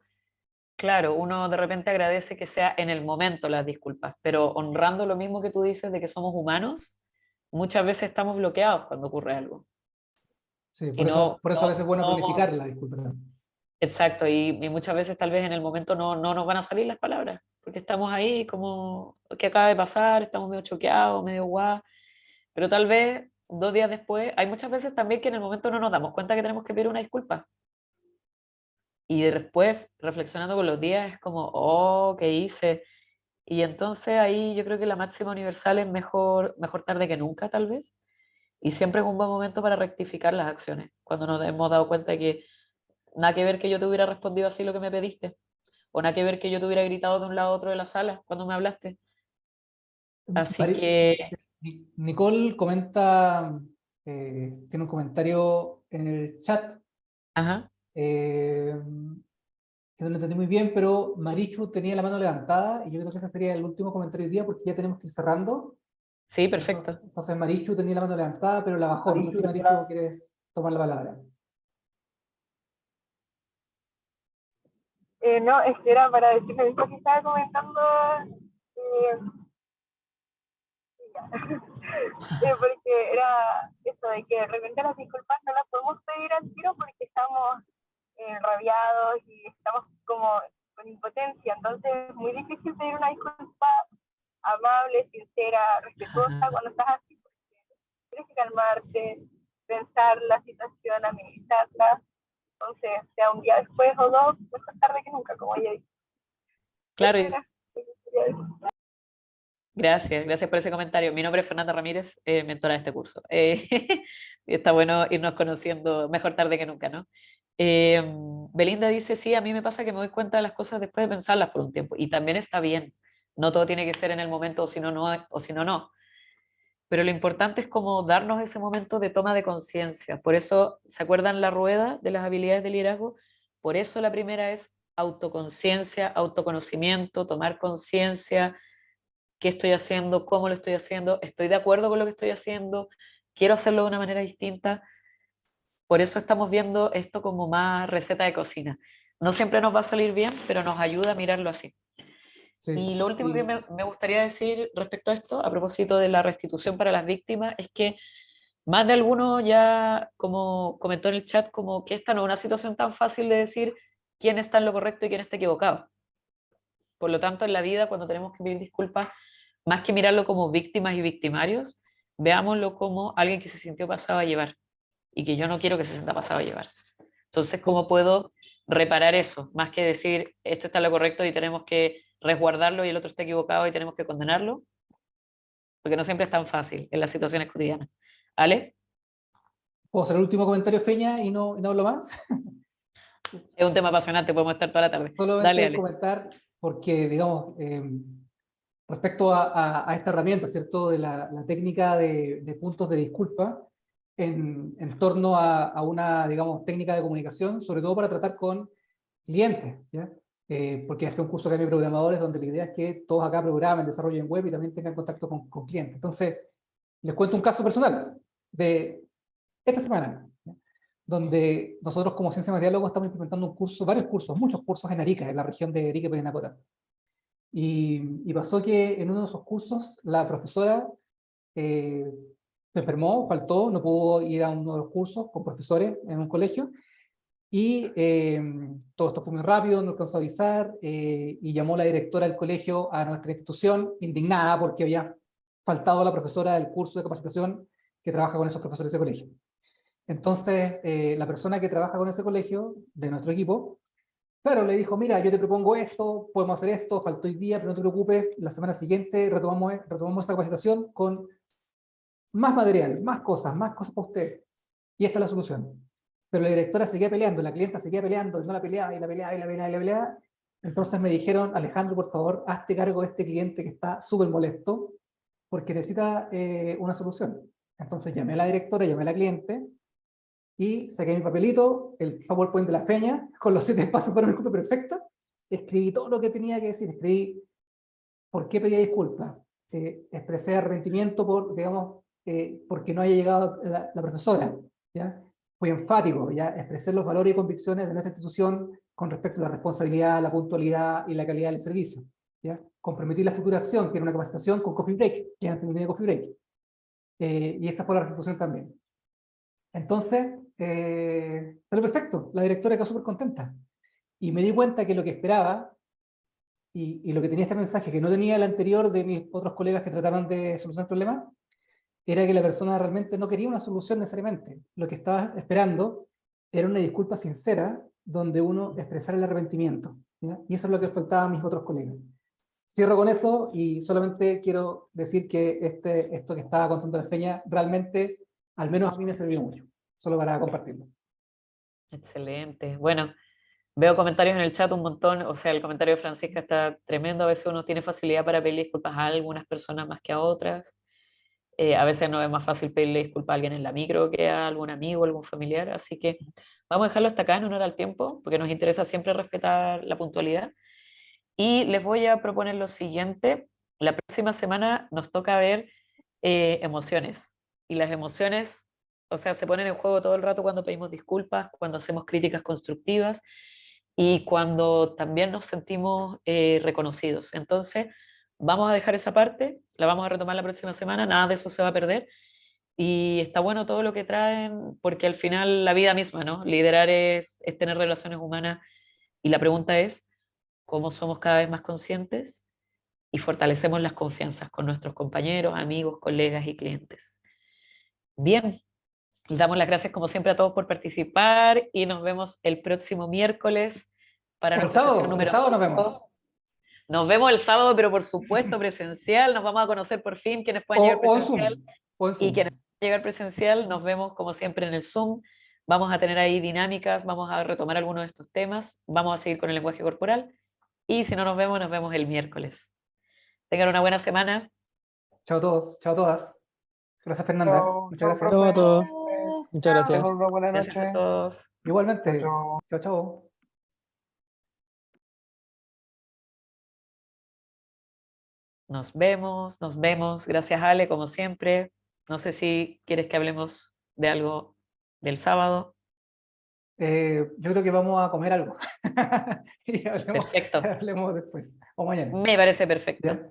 [SPEAKER 1] claro, uno de repente agradece que sea en el momento las disculpas, pero honrando lo mismo que tú dices de que somos humanos, muchas veces estamos bloqueados cuando ocurre algo.
[SPEAKER 2] Sí,
[SPEAKER 1] Y
[SPEAKER 2] por eso a veces es bueno planificar la disculpa.
[SPEAKER 1] exacto, y muchas veces tal vez en el momento no nos van a salir las palabras, porque estamos ahí como, ¿qué acaba de pasar? Estamos medio choqueados, medio guau, pero tal vez 2 días después, hay muchas veces también que en el momento no nos damos cuenta que tenemos que pedir una disculpa. Y después, reflexionando con los días, es como, oh, ¿qué hice? Y entonces ahí yo creo que la máxima universal es mejor tarde que nunca, tal vez. Y siempre es un buen momento para rectificar las acciones, cuando nos hemos dado cuenta de que nada que ver que yo te hubiera respondido así lo que me pediste, o nada que ver que yo te hubiera gritado de un lado a otro de la sala cuando me hablaste. Así que,
[SPEAKER 2] Nicole comenta, tiene un comentario en el chat,
[SPEAKER 1] ajá,
[SPEAKER 2] que no lo entendí muy bien, pero Marichu tenía la mano levantada y yo creo que ese sería el último comentario hoy día porque ya tenemos que ir cerrando.
[SPEAKER 1] sí, perfecto.
[SPEAKER 2] Entonces Marichu tenía la mano levantada, pero la bajó. No sé si Marichu quieres tomar la palabra.
[SPEAKER 3] No, es que era para decir lo mismo que estaba comentando, porque era eso de que de repente las disculpas no las podemos pedir al tiro porque estamos rabiados y estamos como con impotencia, entonces es muy difícil pedir una disculpa amable, sincera, respetuosa
[SPEAKER 1] Ajá.
[SPEAKER 3] cuando estás así, porque tienes que calmarte, pensar la situación, amenizarla, entonces sea un día después o dos, mejor tarde que nunca, como ella dice.
[SPEAKER 1] Claro,
[SPEAKER 3] Eso era lo que quería decir.
[SPEAKER 1] gracias por ese comentario. Mi nombre es Fernanda Ramírez, mentora de este curso. Está bueno irnos conociendo mejor tarde que nunca, ¿no? Eh, Belinda dice, sí, a mí me pasa que me doy cuenta de las cosas después de pensarlas por un tiempo. Y también está bien. No todo tiene que ser en el momento o si no, no, o si no, no. Pero lo importante es como darnos ese momento de toma de conciencia. Por eso, ¿se acuerdan la rueda de las habilidades de liderazgo? Por eso la primera es autoconciencia, autoconocimiento, tomar conciencia, qué estoy haciendo, cómo lo estoy haciendo, estoy de acuerdo con lo que estoy haciendo, quiero hacerlo de una manera distinta. Por eso estamos viendo esto como más receta de cocina. No siempre nos va a salir bien, pero nos ayuda a mirarlo así.
[SPEAKER 2] Sí.
[SPEAKER 1] Y lo último que me gustaría decir respecto a esto, a propósito de la restitución para las víctimas, es que más de alguno ya, como comentó en el chat, como que esta no es una situación tan fácil de decir quién está en lo correcto y quién está equivocado. Por lo tanto, en la vida, cuando tenemos que pedir disculpas, más que mirarlo como víctimas y victimarios, veámoslo como alguien que se sintió pasado a llevar y que yo no quiero que se sienta pasado a llevar. Entonces, ¿cómo puedo reparar eso? Más que decir, este está en lo correcto y tenemos que resguardarlo y el otro está equivocado y tenemos que condenarlo, porque no siempre es tan fácil en las situaciones cotidianas. ¿Ale?
[SPEAKER 2] ¿Puedo hacer el último comentario, Feña, y no hablo más?
[SPEAKER 1] Es un tema apasionante, podemos estar toda la tarde. Dale,
[SPEAKER 2] Solamente
[SPEAKER 1] Ale.
[SPEAKER 2] comentar, porque, digamos, respecto a esta herramienta, ¿cierto? De la técnica de puntos de disculpa en torno a una, digamos, técnica de comunicación, sobre todo para tratar con clientes, ¿ya? Porque este es un curso que hay de programadores donde la idea es que todos acá programen, desarrollen web y también tengan contacto con clientes. Entonces, les cuento un caso personal de esta semana, ¿ya? Donde nosotros como Ciencia Más Diálogo estamos implementando un curso, varios cursos, muchos cursos en Arica, en la región de Arica y Parinacota. Y pasó que en uno de esos cursos la profesora se enfermó, faltó, no pudo ir a uno de los cursos con profesores en un colegio, Y todo esto fue muy rápido, no alcanzó a avisar, y llamó la directora del colegio a nuestra institución, indignada porque había faltado la profesora del curso de capacitación que trabaja con esos profesores de colegio. Entonces, la persona que trabaja con ese colegio, de nuestro equipo, claro, le dijo, mira, yo te propongo esto, podemos hacer esto, faltó el día, pero no te preocupes, la semana siguiente retomamos esa capacitación con más material, más cosas para usted. Y esta es la solución. Pero la directora seguía peleando, la clienta seguía peleando, y no la peleaba, y la peleaba, y la peleaba, y la peleaba. Entonces me dijeron, Alejandro, por favor, hazte cargo de este cliente que está súper molesto, porque necesita una solución. Entonces llamé a la directora, llamé a la cliente, y saqué mi papelito, el PowerPoint de la peña, con los 7 pasos para una disculpa perfecta, escribí todo lo que tenía que decir, escribí por qué pedía disculpas, expresé arrepentimiento por, digamos, porque no haya llegado la profesora, ¿ya? Fui enfático, ¿ya? Expresé los valores y convicciones de nuestra institución con respecto a la responsabilidad, la puntualidad y la calidad del servicio, ¿ya? Comprometí la futura acción, que era una capacitación con coffee break, que antes no tenía coffee break, y esta fue la resolución también. Entonces, salió perfecto, la directora quedó súper contenta, y me di cuenta que lo que esperaba, y lo que tenía este mensaje, que no tenía el anterior de mis otros colegas que trataron de solucionar el problema, era que la persona realmente no quería una solución necesariamente. Lo que estaba esperando era una disculpa sincera, donde uno expresara el arrepentimiento, ¿ya? Y eso es lo que faltaba a mis otros colegas. Cierro con eso, y solamente quiero decir que esto que estaba contando la Peña, realmente, al menos a mí me sirvió mucho, solo para compartirlo.
[SPEAKER 1] Excelente. Bueno, veo comentarios en el chat un montón, o sea, el comentario de Francisca está tremendo, a veces uno tiene facilidad para pedirle disculpas a algunas personas más que a otras, a veces no es más fácil pedirle disculpas a alguien en la micro que a algún amigo, algún familiar, así que vamos a dejarlo hasta acá en honor al tiempo, porque nos interesa siempre respetar la puntualidad, y les voy a proponer lo siguiente: la próxima semana nos toca ver emociones, y las emociones, o sea, se ponen en juego todo el rato cuando pedimos disculpas, cuando hacemos críticas constructivas, y cuando también nos sentimos reconocidos. Entonces, vamos a dejar esa parte, la vamos a retomar la próxima semana, nada de eso se va a perder. Y está bueno todo lo que traen, porque al final la vida misma, ¿no? Liderar es tener relaciones humanas, y la pregunta es, ¿cómo somos cada vez más conscientes y fortalecemos las confianzas con nuestros compañeros, amigos, colegas y clientes? Bien, les damos las gracias como siempre a todos por participar, y nos vemos el próximo miércoles para
[SPEAKER 2] El
[SPEAKER 1] nuestra sesión número
[SPEAKER 2] sábado nos vemos.
[SPEAKER 1] 5. Nos vemos el sábado, pero por supuesto presencial. Nos vamos a conocer por fin quienes puedan llegar
[SPEAKER 2] O en
[SPEAKER 1] presencial.
[SPEAKER 2] Zoom. O en
[SPEAKER 1] Y
[SPEAKER 2] Zoom.
[SPEAKER 1] quienes puedan llegar presencial, nos vemos como siempre en el Zoom. Vamos a tener ahí dinámicas, vamos a retomar algunos de estos temas, vamos a seguir con el lenguaje corporal. Y si no nos vemos el miércoles. Tengan una buena semana.
[SPEAKER 2] Chao a todos, chao a todas. Gracias, Fernanda.
[SPEAKER 4] Chao,
[SPEAKER 2] Muchas
[SPEAKER 4] chao,
[SPEAKER 2] gracias.
[SPEAKER 4] profe.
[SPEAKER 9] Todo, todo. Muchas gracias.
[SPEAKER 4] Tengan una buena
[SPEAKER 1] Gracias a
[SPEAKER 4] noche.
[SPEAKER 1] todos.
[SPEAKER 2] Igualmente.
[SPEAKER 4] Chao, chao.
[SPEAKER 2] Chao, chao.
[SPEAKER 1] Nos vemos, nos vemos. Gracias, Ale, como siempre. No sé si quieres que hablemos de algo del sábado.
[SPEAKER 2] Yo creo que vamos a comer algo. Y
[SPEAKER 1] Perfecto.
[SPEAKER 2] hablemos después. O mañana.
[SPEAKER 1] Me parece perfecto.
[SPEAKER 2] ¿Ya?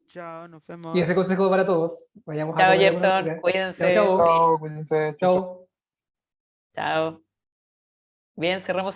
[SPEAKER 7] Chao, nos vemos.
[SPEAKER 2] Y ese consejo para todos. Vayamos a
[SPEAKER 1] Chao,
[SPEAKER 2] comer alguna
[SPEAKER 1] Gerson.
[SPEAKER 2] rica.
[SPEAKER 1] Cuídense.
[SPEAKER 2] Chao, chao.
[SPEAKER 4] Chao, cuídense. Chao, chao.
[SPEAKER 2] Chao.
[SPEAKER 1] Chao. Bien, cerramos